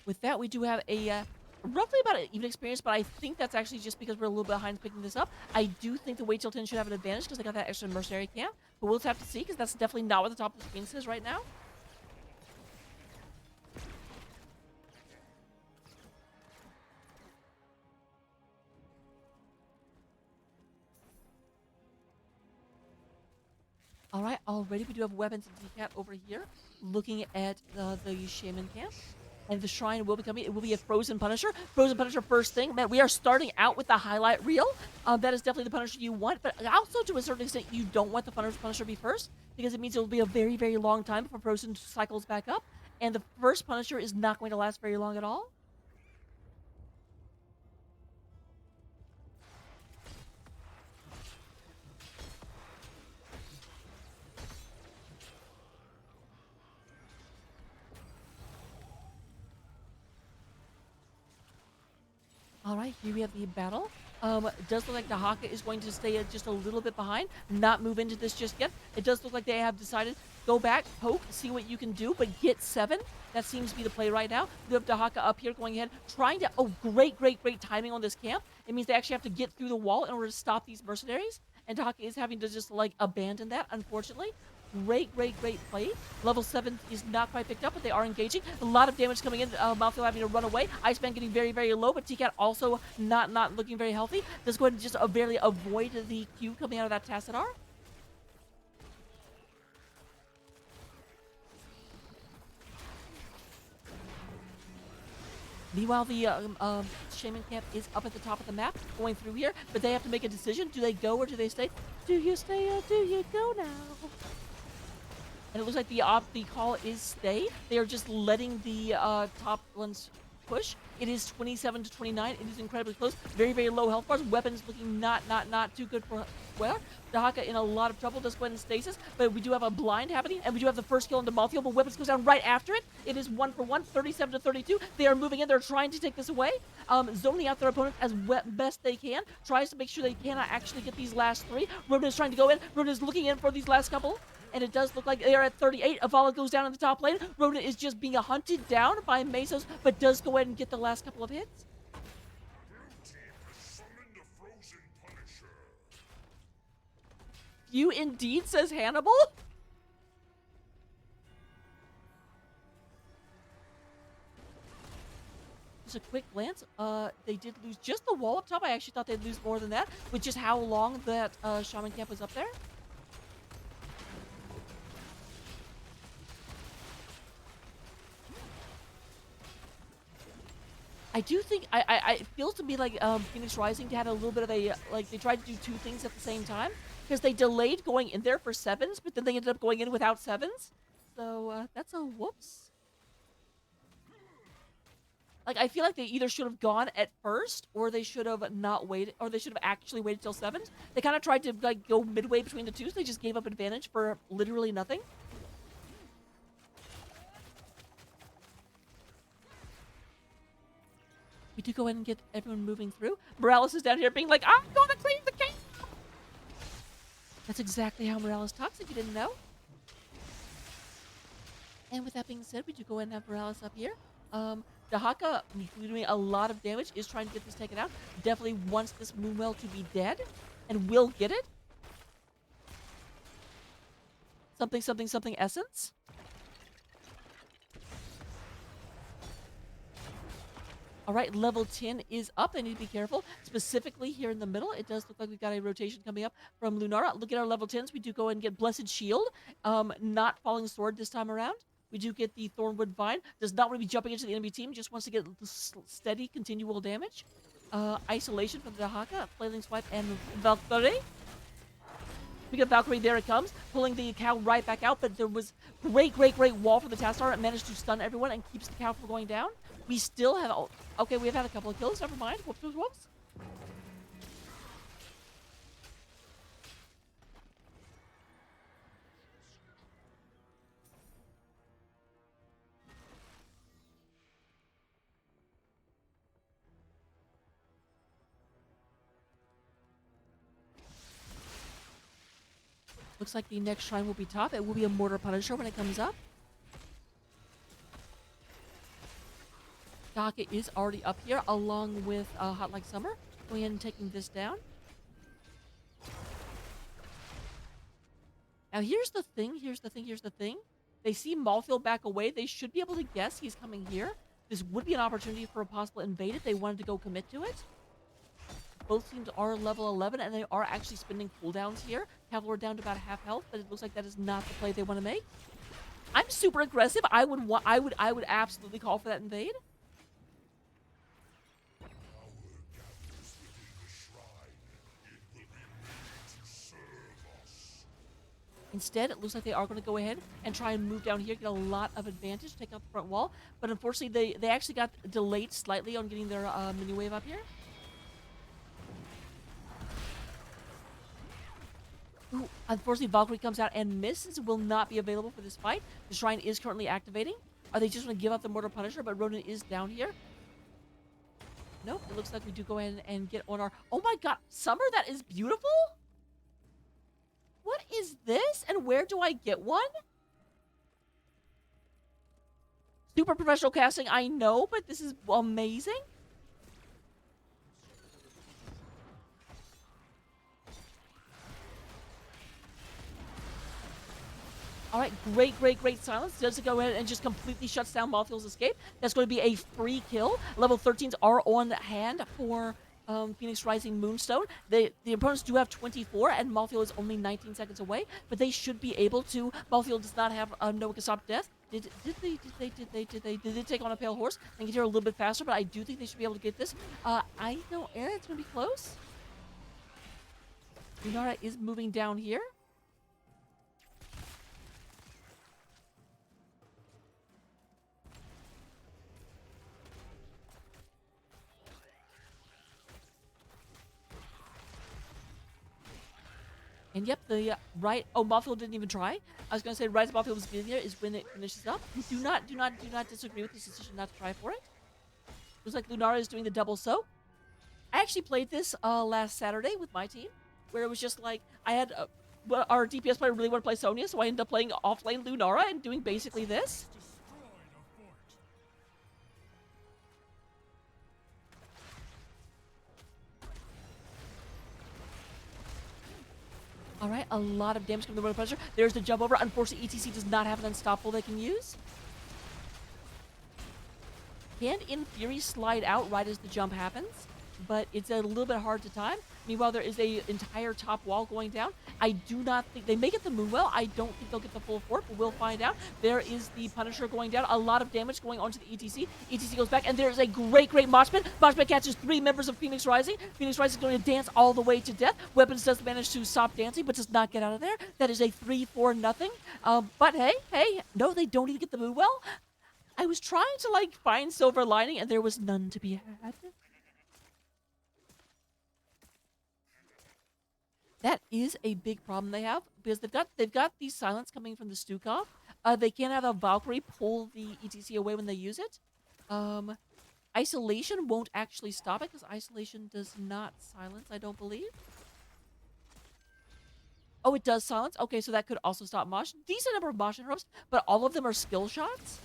With that, we do have a roughly about an even experience, but I think that's actually just because we're a little behind picking this up. I do think the Wait Till 10 should have an advantage because they got that extra mercenary camp, but we'll just have to see because that's definitely not what the top of the screen says right now. All right, already we do have Weapons and T-Cat over here looking at the Shaman camp. And the shrine will be coming. It will be a Frozen Punisher. Frozen Punisher first thing. Man, we are starting out with the highlight reel. That is definitely the Punisher you want. But also, to a certain extent, you don't want the Punisher to be first because it means it will be a very long time before Frozen cycles back up. And the first Punisher is not going to last very long at all. All right, here we have the battle. It does look like the Haka is going to stay just a little bit behind, not move into this just yet. It does look like they have decided, go back, poke, see what you can do, but get 7. That seems to be the play right now. We have Dahaka up here going ahead, trying to... Oh, great timing on this camp. It means they actually have to get through the wall in order to stop these mercenaries. And Dahaka is having to just, abandon that, unfortunately. Great play. Level 7 is not quite picked up, but they are engaging. A lot of damage coming in. Maltheo having to run away. Iceman getting very low, but T-Cat also not looking very healthy. Let's go ahead and just barely avoid the Q coming out of that Tassadar. Meanwhile, the Shaman camp is up at the top of the map, going through here, but they have to make a decision. Do they go or do they stay? Do you stay or do you go now? And it looks like the call is stay. They are just letting the top ones push. It is 27 to 29. It is incredibly close. Very low health bars. Weapons looking not too good for Wear. Dahaka in a lot of trouble. Does go ahead and stasis, but we do have a blind happening, and we do have the first kill into Maltheo, but Weapons goes down right after it. It is 1 for 1, 37 to 32. They are moving in. They're trying to take this away. Zoning out their opponent as best they can. Tries to make sure they cannot actually get these last 3. Ronan is trying to go in. Ronan is looking in for these last couple. and it does look like they are at 38. Avala goes down in the top lane. Ronan is just being hunted down by Mesos, but does go ahead and get the last couple of hits. Blue team has summoned a frozen Punisher. You indeed, says Hannibal. Just a quick glance. They did lose just the wall up top. I actually thought they'd lose more than that, with just how long that Shaman Camp was up there. I do think it feels to me like Phoenix Rising had a little bit of a like they tried to do two things at the same time, because they delayed going in there for sevens, but then they ended up going in without sevens. So that's a whoops. Like, I feel like they either should have gone at first, or they should have not waited, or they should have actually waited till sevens. They kind of tried to like go midway between the two, so they just gave up advantage for literally nothing. We do go ahead and get everyone moving through. Morales is down here being like, I'm going to clean the camp! That's exactly how Morales talks, if you didn't know. And with that being said, we do go ahead and have Morales up here. Dahaka, doing a lot of damage, is trying to get this taken out. Definitely wants this Moonwell to be dead, and will get it. Something, something, something essence. All right, level 10 is up. They need to be careful. Specifically here in the middle, it does look like we've got a rotation coming up from Lunara. Look at our level 10s. We do go ahead and get Blessed Shield. Not Falling Sword this time around. We do get the Thornwood Vine. Does not want to be jumping into the enemy team. Just wants to get steady, continual damage. Isolation from the Dahaka, Flailing Swipe, and Valkyrie. We got Valkyrie, there it comes. Pulling the cow right back out, but there was great wall for the Tastar. It managed to stun everyone and keeps the cow from going down. We still have... Oh, okay, we've had a couple of kills. Never mind. Whoops, whoops, whoops. Looks like the next shrine will be top. It will be a Mortar Punisher when it comes up. Dahaka is already up here, along with Hot Like Summer. Going ahead and taking this down. Now here's the thing, They see Malfield back away. They should be able to guess he's coming here. This would be an opportunity for a possible invade if they wanted to go commit to it. Both teams are level 11, and they are actually spending cooldowns here. Cavalry down to about half health, but it looks like that is not the play they want to make. I'm super aggressive. I would absolutely call for that invade. Instead, it looks like they are going to go ahead and try and move down here, get a lot of advantage, take out the front wall. But unfortunately, they actually got delayed slightly on getting their mini wave up here. Ooh, unfortunately, Valkyrie comes out and misses. Will not be available for this fight. The shrine is currently activating. Are they just going to give up the Mortar Punisher? But Ronan is down here. Nope, it looks like we do go ahead and get on our... Oh my god, Summer, that is beautiful! What is this? And where do I get one? Super professional casting, I know, but this is amazing. All right, great silence. Does it go ahead and just completely shuts down Malfield's escape? That's going to be a free kill. Level 13s are on hand for Phoenix Rising Moonstone. The opponents do have 24, and Malfield is only 19 seconds away, but they should be able to. Malfield does not have no stop death. Did they take on a pale horse and get here a little bit faster? But I do think they should be able to get this. I know, Aaron, it's going to be close. Lunara is moving down here. And yep, the right... Oh, Malfield didn't even try. I was going to say right as Malfield was getting there is when it finishes up. Do not disagree with this decision not to try for it. Looks like Lunara is doing the double soak. I actually played this last Saturday with my team, where it was just like, I had our DPS player really want to play Sonya, so I ended up playing offlane Lunara and doing basically this. All right, a lot of damage coming from the road pressure. There's the jump over. Unfortunately, ETC does not have an unstoppable they can use. Can, in theory, slide out right as the jump happens, but it's a little bit hard to time. Meanwhile, there is a entire top wall going down. I do not think they may get the Moonwell. I don't think they'll get the full fort, but we'll find out. There is the Punisher going down. A lot of damage going onto the ETC. ETC goes back, and there's a great Mosh Pit. Mosh Pit catches 3 members of Phoenix Rising. Phoenix Rising is going to dance all the way to death. Weapons does manage to stop dancing, but does not get out of there. That is a 3-4-0. But hey, no, they don't even get the Moonwell. I was trying to, like, find silver lining, and there was none to be had. That is a big problem they have, because they've got the silence coming from the Stukov. They can't have a Valkyrie pull the ETC away when they use it. Isolation won't actually stop it, because Isolation does not silence, I don't believe. Oh, it does silence? Okay, so that could also stop Mosh. Decent number of Mosh interrupts, but all of them are skill shots.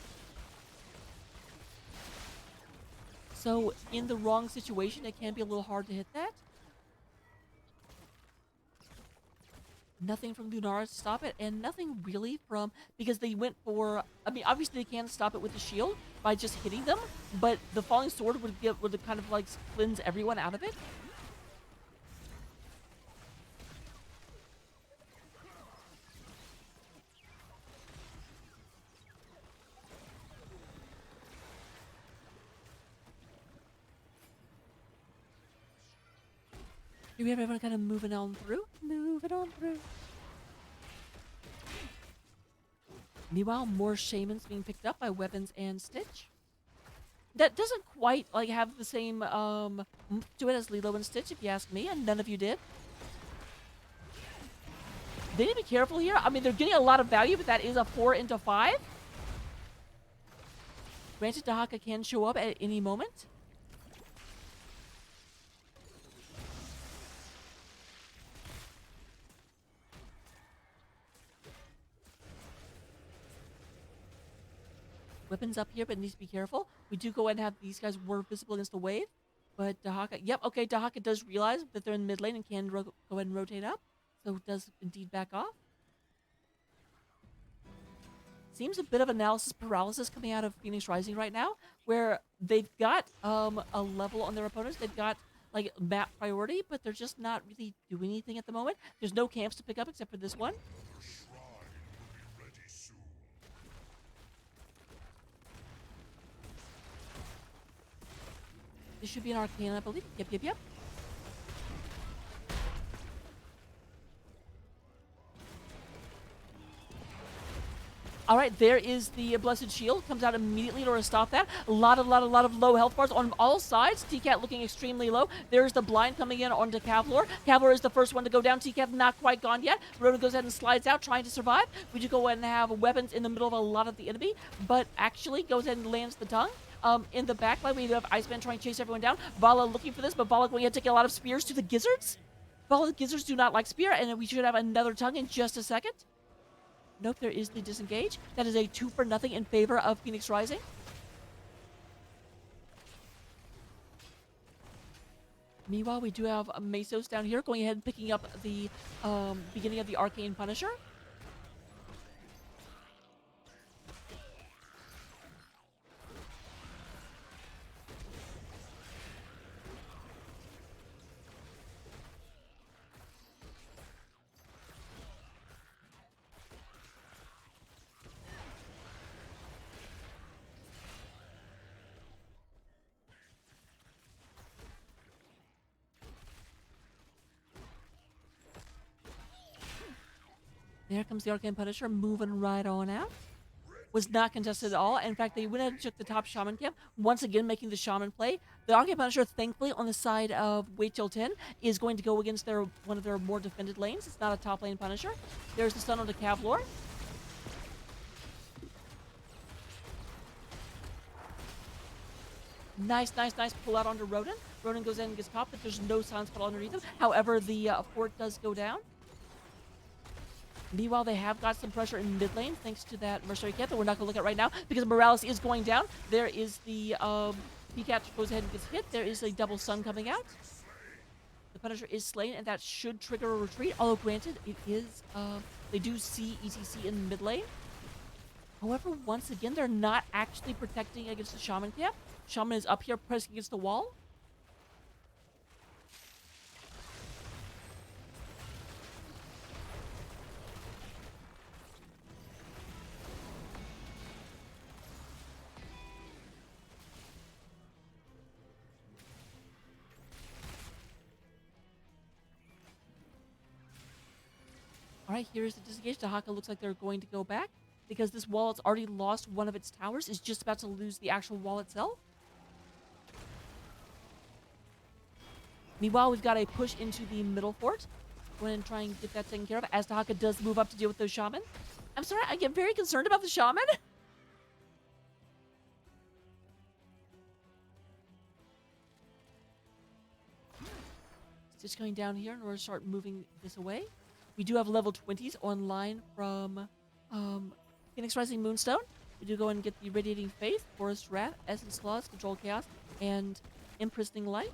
So, in the wrong situation, it can be a little hard to hit that. Nothing from Lunara to stop it, and nothing really from... Because they went for... I mean, obviously they can stop it with the shield by just hitting them, but the Falling Sword would kind of, like, cleanse everyone out of it. Do we have everyone kind of moving on through? Moving on through. Meanwhile, more Shamans being picked up by Weapons and Stitch. That doesn't quite, like, have the same oomph to it as Lilo and Stitch, if you ask me, and none of you did. They need to be careful here. I mean, they're getting a lot of value, but that is a 4 into 5. Granted, Dahaka can show up at any moment. Weapons up here, but needs to be careful. We do go ahead and have these guys were visible against the wave. But Dahaka, yep, okay, Dahaka does realize that they're in mid lane and can go ahead and rotate up. So does indeed back off. Seems a bit of analysis paralysis coming out of Phoenix Rising right now, where they've got a level on their opponents. They've got, like, map priority, but they're just not really doing anything at the moment. There's no camps to pick up except for this one. This should be an Arcane, I believe. Yep. All right, there is the Blessed Shield. Comes out immediately in order to stop that. A lot of low health bars on all sides. TCAT looking extremely low. There's the blind coming in onto Kavlor. Kavlor is the first one to go down. TCAT not quite gone yet. Ronan goes ahead and slides out, trying to survive. We do go ahead and have weapons in the middle of a lot of the enemy, but actually goes ahead and lands the tongue. In the backline, we have Iceman trying to chase everyone down. Vala looking for this, but Vala going ahead taking a lot of spears to the Gizzards. Vala, the Gizzards do not like spear, and we should have another tongue in just a second. Nope, there is the disengage. That is a 2-for-0 in favor of Phoenix Rising. Meanwhile, we do have Mesos down here going ahead and picking up the beginning of the Arcane Punisher. There comes the Arcane Punisher, moving right on out. Was not contested at all. In fact, they went ahead and took the top Shaman camp, once again making the Shaman play. The Arcane Punisher, thankfully, on the side of Wait Till 10, is going to go against one of their more defended lanes. It's not a top lane Punisher. There's the stun on the Kavlor. Nice pull out onto Ronan. Ronan goes in and gets caught, but there's no silence put underneath him. However, the fort does go down. Meanwhile, they have got some pressure in mid lane thanks to that Mercenary camp that we're not going to look at right now because Morales is going down. There is the Pikachu goes ahead and gets hit. There is a double stun coming out. The Punisher is slain, and that should trigger a retreat. Although, granted, it is they do see ETC in mid lane. However, once again, they're not actually protecting against the Shaman camp. Shaman is up here pressing against the wall. All right, here is the disengage. Dahaka looks like they're going to go back because this wall has already lost one of its towers, is just about to lose the actual wall itself. Meanwhile, we've got a push into the middle fort. Go ahead and try and get that taken care of as Dahaka does move up to deal with those shaman. I'm sorry, I get very concerned about the shaman. It's just going down here in order to start moving this away. We do have level 20s online from Phoenix Rising Moonstone. We do go and get the Radiating Faith, Forest Wrath, Essence Claws, Control Chaos, and Imprisoning Light.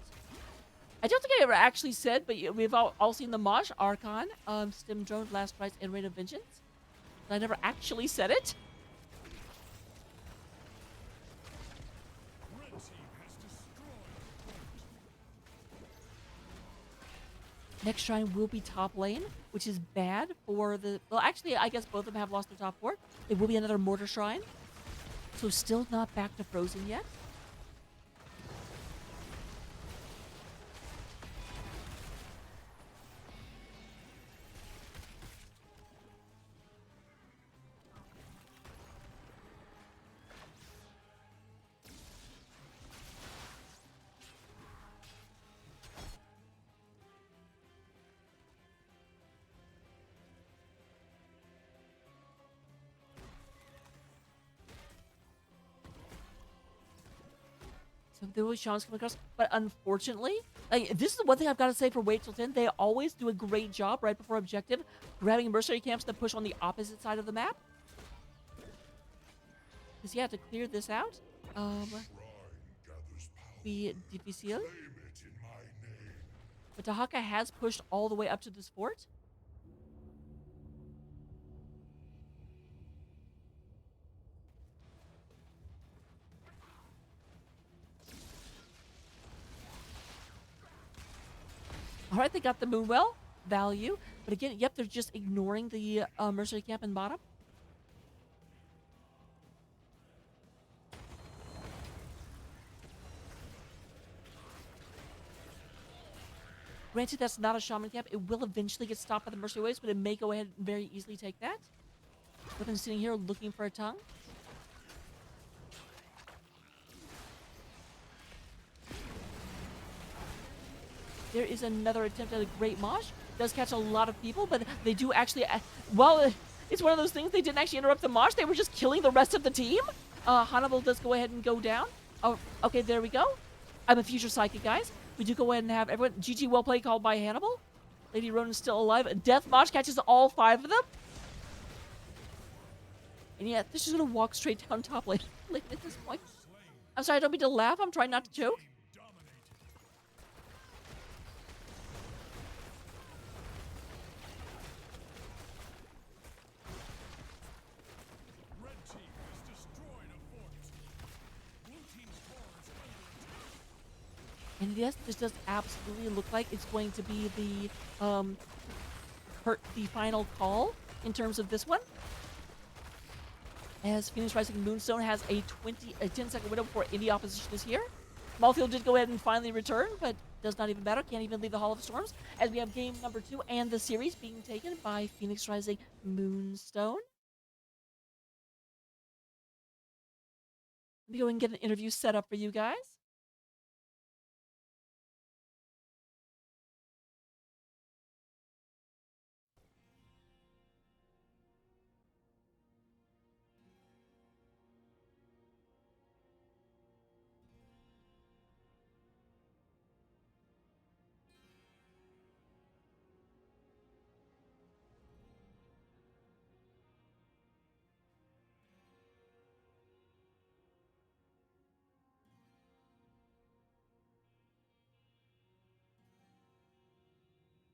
I don't think I ever actually said, but we've all seen the Mosh, Archon, Stim Drone, Last Rites, and Rain of Vengeance. I never actually said it. Red team has destroyed. Next shrine will be top lane, which is bad for the... Well, actually, I guess both of them have lost their top fort. It will be another Mortar Shrine. So still not back to Frozen yet. So there was Sean's coming across, but unfortunately, like, this is the one thing I've got to say for Wait Till 10. They always do a great job right before objective, grabbing mercenary camps that push on the opposite side of the map. Because yeah, to clear this out, Shrine gathers power. we difficile. Claim it in my name. But Dahaka has pushed all the way up to this fort. All right, they got the Moonwell value. But again, yep, they're just ignoring the mercenary camp in bottom. Granted, that's not a shaman camp. It will eventually get stopped by the mercenary waves, but it may go ahead and very easily take that. With them sitting here looking for a tongue. There is another attempt at a great mosh. Does catch a lot of people, but they do actually... Well, it's one of those things. They didn't actually interrupt the mosh. They were just killing the rest of the team. Hannibal does go ahead and go down. Oh, okay, there we go. I'm a future psychic, guys. We do go ahead and have everyone... GG, well played, called by Hannibal. Lady Ronan's still alive. Death Mosh catches all 5 of them. And yeah, this is going to walk straight down top lane at this point. I'm sorry, I don't mean to laugh. I'm trying not to choke. Red team has destroyed a fort. Blue team's core is under attack. And yes, this does absolutely look like it's going to be the final call in terms of this one. As Phoenix Rising Moonstone has a 10-second window before any opposition is here. Malthiel did go ahead and finally return, but does not even matter. Can't even leave the Hall of Storms. As we have game number 2 and the series being taken by Phoenix Rising Moonstone. Let me go and get an interview set up for you guys.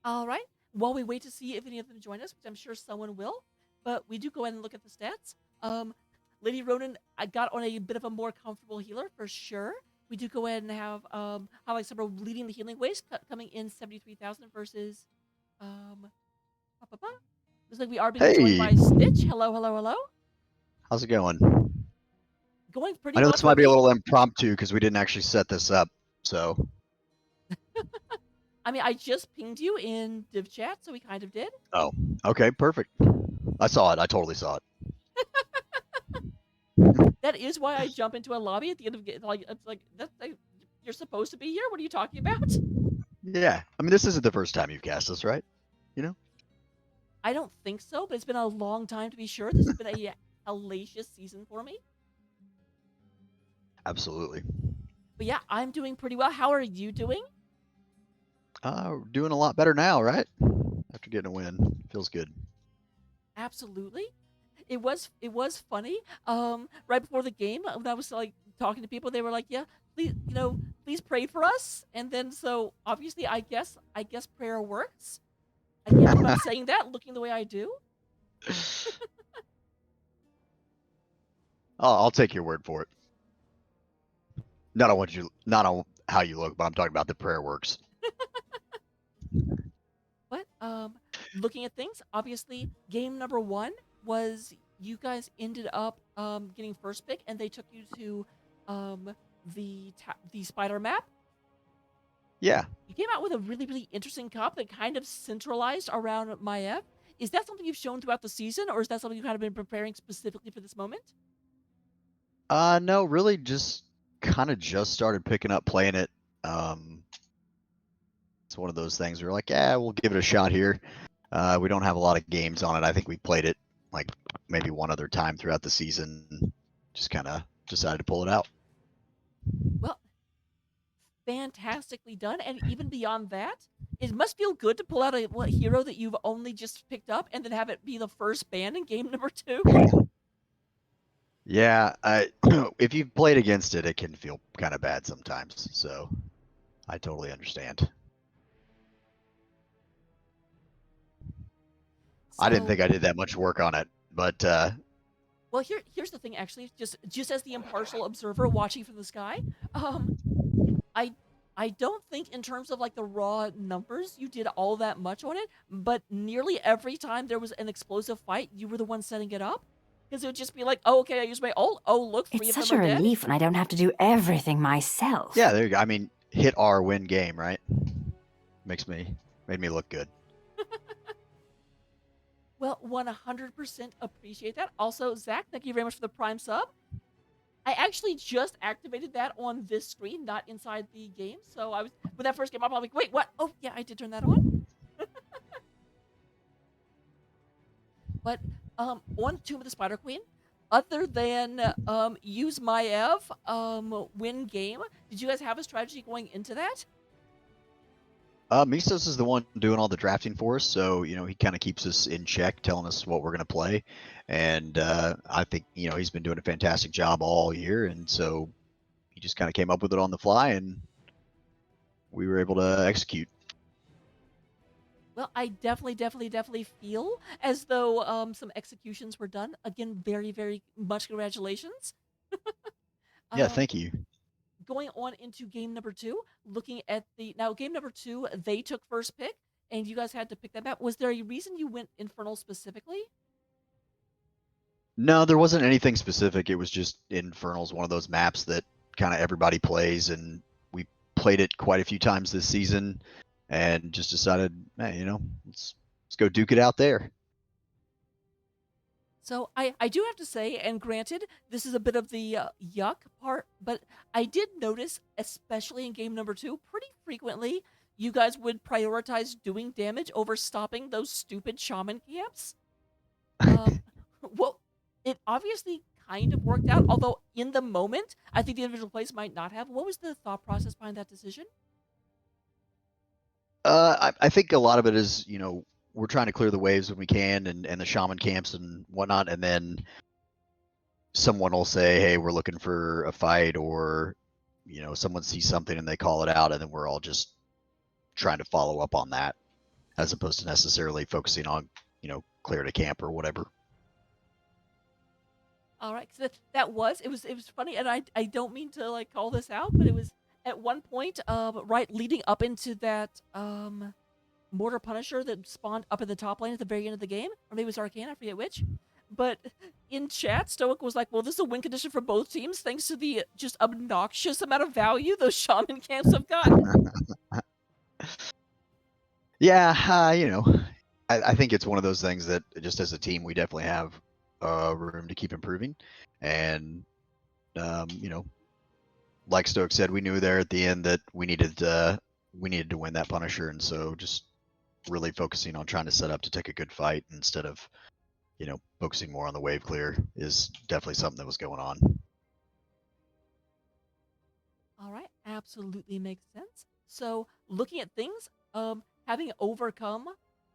All right. While we wait to see if any of them join us, which I'm sure someone will, but we do go ahead and look at the stats. Lady Ronan, I got on a bit of a more comfortable healer for sure. We do go ahead and have Alexandra leading the healing waste, coming in 73,000 versus um. Looks like we are being joined Hey, by Stitch. Hello, hello, hello. how's it going? Going pretty I know well this for might be a me. little impromptu because we didn't actually set this up. So, I mean, I just pinged you in div chat, so we kind of did. oh, okay, perfect. I saw it. I totally saw it. That is why I jump into a lobby at the end of like it's like that's like, you're supposed to be here. What are you talking about? Yeah, I mean, this isn't the first time you've cast this, right? You know? I don't think so, but it's been a long time to be sure. This has been a hellacious season for me. Absolutely. But yeah, I'm doing pretty well. How are you doing? Doing a lot better now, right? After getting a win, feels good. Absolutely. It was funny. Right before the game, when I was like talking to people, they were like, "Yeah, please, please pray for us." And then so obviously, I guess prayer works. I can't believe I'm saying that, looking the way I do. I'll take your word for it. Not on how you look, but I'm talking about the prayer works. But looking at things, obviously, game number one was you guys ended up getting first pick, and they took you to the spider map. Yeah. You came out with a really really interesting comp that kind of centralized around Maiev. Is that something you've shown throughout the season, or is that something you've kind of been preparing specifically for this moment? No, really, just kind of just started picking up playing it. Um, it's one of those things where we're like, yeah, we'll give it a shot here. We don't have a lot of games on it. I think we played it like maybe one other time throughout the season. Just kind of decided to pull it out. Well, fantastically done, and even beyond that, it must feel good to pull out a hero that you've only just picked up and then have it be the first ban in game number two. Yeah, if you've played against it, it can feel kind of bad sometimes. So I totally understand. I didn't So, think I did that much work on it, but well, here's the thing. Actually, just as the impartial observer watching from the sky, um, I I don't think in terms of like the raw numbers you did all that much on it, but nearly every time there was an explosive fight, you were the one setting it up. Because it would just be like, oh, okay, I used my ult. Oh, look, three It's of them such are a dead. relief when I don't have to do everything myself. yeah, there you go. I mean, hit R win game, right? Made me look good. Well, 100% appreciate that. Also, Zach, thank you very much for the Prime sub. I actually just activated that on this screen, not inside the game. So I was when that first came up, I'm like, wait, what? Oh, yeah, I did turn that on. But on Tomb of the Spider Queen, other than use my Ev win game, did you guys have a strategy going into that? Misos is the one doing all the drafting for us, so he kind of keeps us in check, telling us what we're going to play, and I think he's been doing a fantastic job all year, and so he just kind of came up with it on the fly, and we were able to execute. Well, I definitely feel as though some executions were done. Again, very, very much congratulations. Yeah, um, thank you. Going on into game number two, looking at game number two, they took first pick, and you guys had to pick that map. Was there a reason you went Infernal specifically? No, there wasn't anything specific. It was just Infernal's one of those maps that kind of everybody plays, and we played it quite a few times this season, and just decided, hey, let's go duke it out there. So I do have to say, and granted, this is a bit of the yuck part, but I did notice, especially in game number two, pretty frequently you guys would prioritize doing damage over stopping those stupid shaman camps. Um, well, it obviously kind of worked out, although in the moment, I think the individual plays might not have. What was the thought process behind that decision? I think a lot of it is, we're trying to clear the waves when we can, and the shaman camps and whatnot, and then someone will say, hey, we're looking for a fight, or someone sees something and they call it out, and then we're all just trying to follow up on that. as opposed to necessarily focusing on, clear to camp or whatever. All right, so it was funny, and I don't mean to like call this out, but it was at one point, right leading up into that Mortar Punisher that spawned up in the top lane at the very end of the game, or maybe it was Arcane, I forget which. But in chat, Stoic was like, "Well, this is a win condition for both teams, thanks to the just obnoxious amount of value those shaman camps have gotten." Yeah, I think it's one of those things that just as a team we definitely have room to keep improving, and like Stoic said, we knew there at the end that we needed to win that Punisher, and so just really focusing on trying to set up to take a good fight instead of focusing more on the wave clear is definitely something that was going on. All right, absolutely makes sense. So, looking at things, having overcome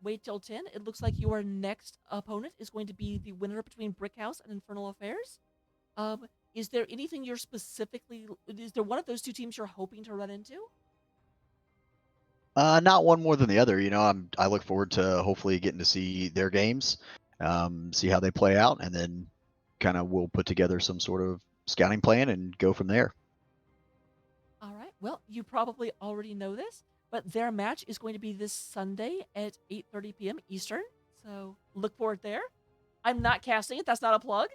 Wait Till 10, it looks like your next opponent is going to be the winner between Brickhouse and Infernal Affairs. Is there anything you're specifically? Is there one of those two teams you're hoping to run into? Not one more than the other. I look forward to hopefully getting to see their games, see how they play out, and then kind of we'll put together some sort of scouting plan and go from there. All right. Well, you probably already know this, but their match is going to be this Sunday at 8:30 p.m. Eastern. So look for it there. I'm not casting it. That's not a plug.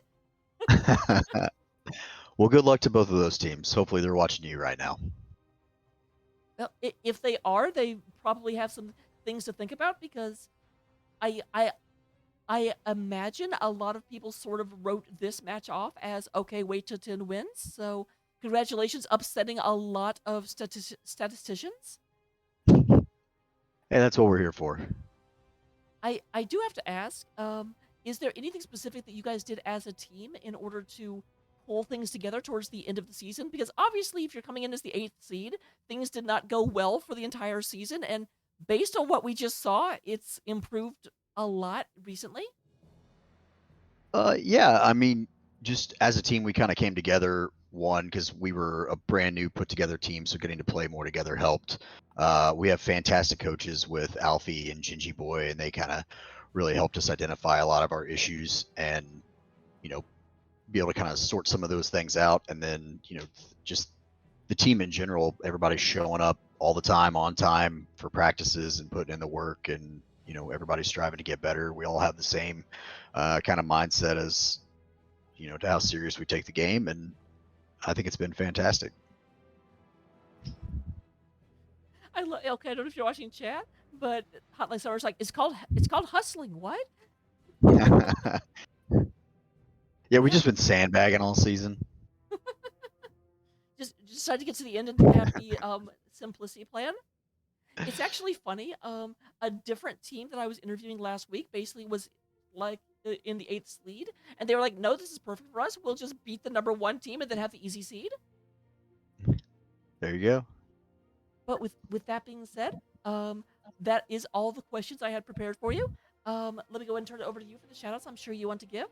Well, good luck to both of those teams. Hopefully, they're watching you right now. Well, if they are, they probably have some things to think about because I I I imagine a lot of people sort of wrote this match off as okay, Wait Till 10 wins. So congratulations, upsetting a lot of statisticians. Hey, that's what we're here for. I do have to ask, is there anything specific that you guys did as a team in order to pull things together towards the end of the season? Because obviously, if you're coming in as the 8th seed, things did not go well for the entire season, and based on what we just saw, it's improved a lot recently. Yeah, I mean, just as a team, we kind of came together. One, because we were a brand new put together team, so getting to play more together helped. We have fantastic coaches with Alfie and Gingy Boy, and they kind of really helped us identify a lot of our issues and, be able to kind of sort some of those things out. And then, just the team in general, everybody's showing up all the time on time for practices and putting in the work, and everybody's striving to get better. We all have the same kind of mindset as to how serious we take the game, and I think it's been fantastic. Okay, I don't know if you're watching chat, but Hotline Summer's like it's called hustling. What? Yeah, we Yeah, just been sandbagging all season. just decided to get to the end and have the simplicity plan. It's actually funny. A different team that I was interviewing last week basically was like in the 8th seed, and they were like, "No, this is perfect for us. We'll just beat the number 1 team and then have the easy seed." There you go. But with that being said, that is all the questions I had prepared for you. Let me go ahead and turn it over to you for the shoutouts. I'm sure you want to give.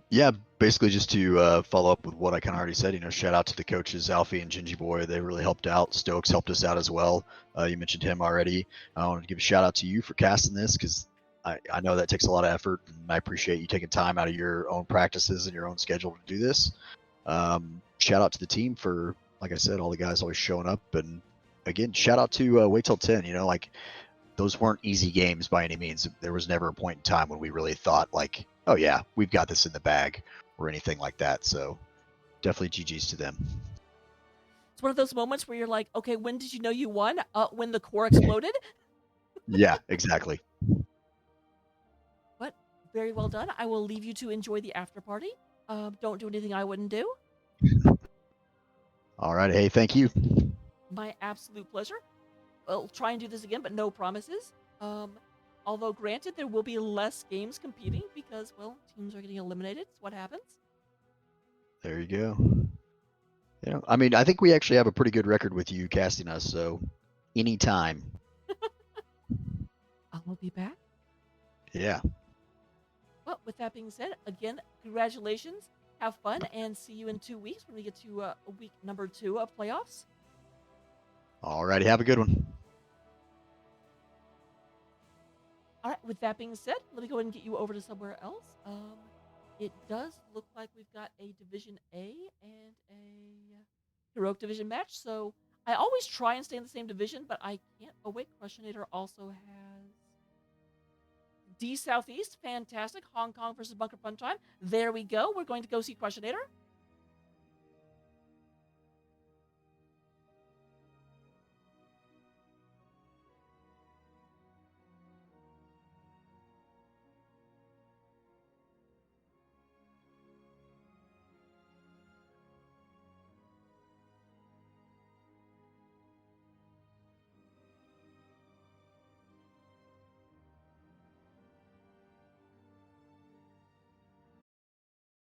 Yeah, basically just to follow up with what I kind of already said. Shout out to the coaches, Alfie and Gingy Boy. They really helped out. Stokes helped us out as well. You mentioned him already. I want to give a shout out to you for casting this because I know that takes a lot of effort, and I appreciate you taking time out of your own practices and your own schedule to do this. Shout out to the team for, like I said, all the guys always showing up. And again, shout out to Wait Till 10. Those weren't easy games by any means. There was never a point in time when we really thought like, oh yeah, we've got this in the bag or anything like that. So definitely GG's to them. It's one of those moments where you're like, okay, when did you know you won? When the core exploded. Yeah, exactly. But very well done. I will leave you to enjoy the after party. Don't do anything I wouldn't do. All right. Hey, thank you. My absolute pleasure. We'll try and do this again, but no promises. Although granted, there will be less games competing because, well, teams are getting eliminated. It's what happens. There you go. I mean, I think we actually have a pretty good record with you casting us. So anytime. I will be back. Yeah. Well, with that being said, again, congratulations. Have fun and see you in 2 weeks when we get to week number 2 of playoffs. All righty. Have a good one. All right, with that being said, let me go ahead and get you over to somewhere else. It does look like we've got a Division A and a Heroic Division match, so I always try and stay in the same division, but I can't. Oh, wait, Crushinator also has D Southeast. Fantastic. Hong Kong versus Bunker Fun Time. There we go. We're going to go see Crushinator.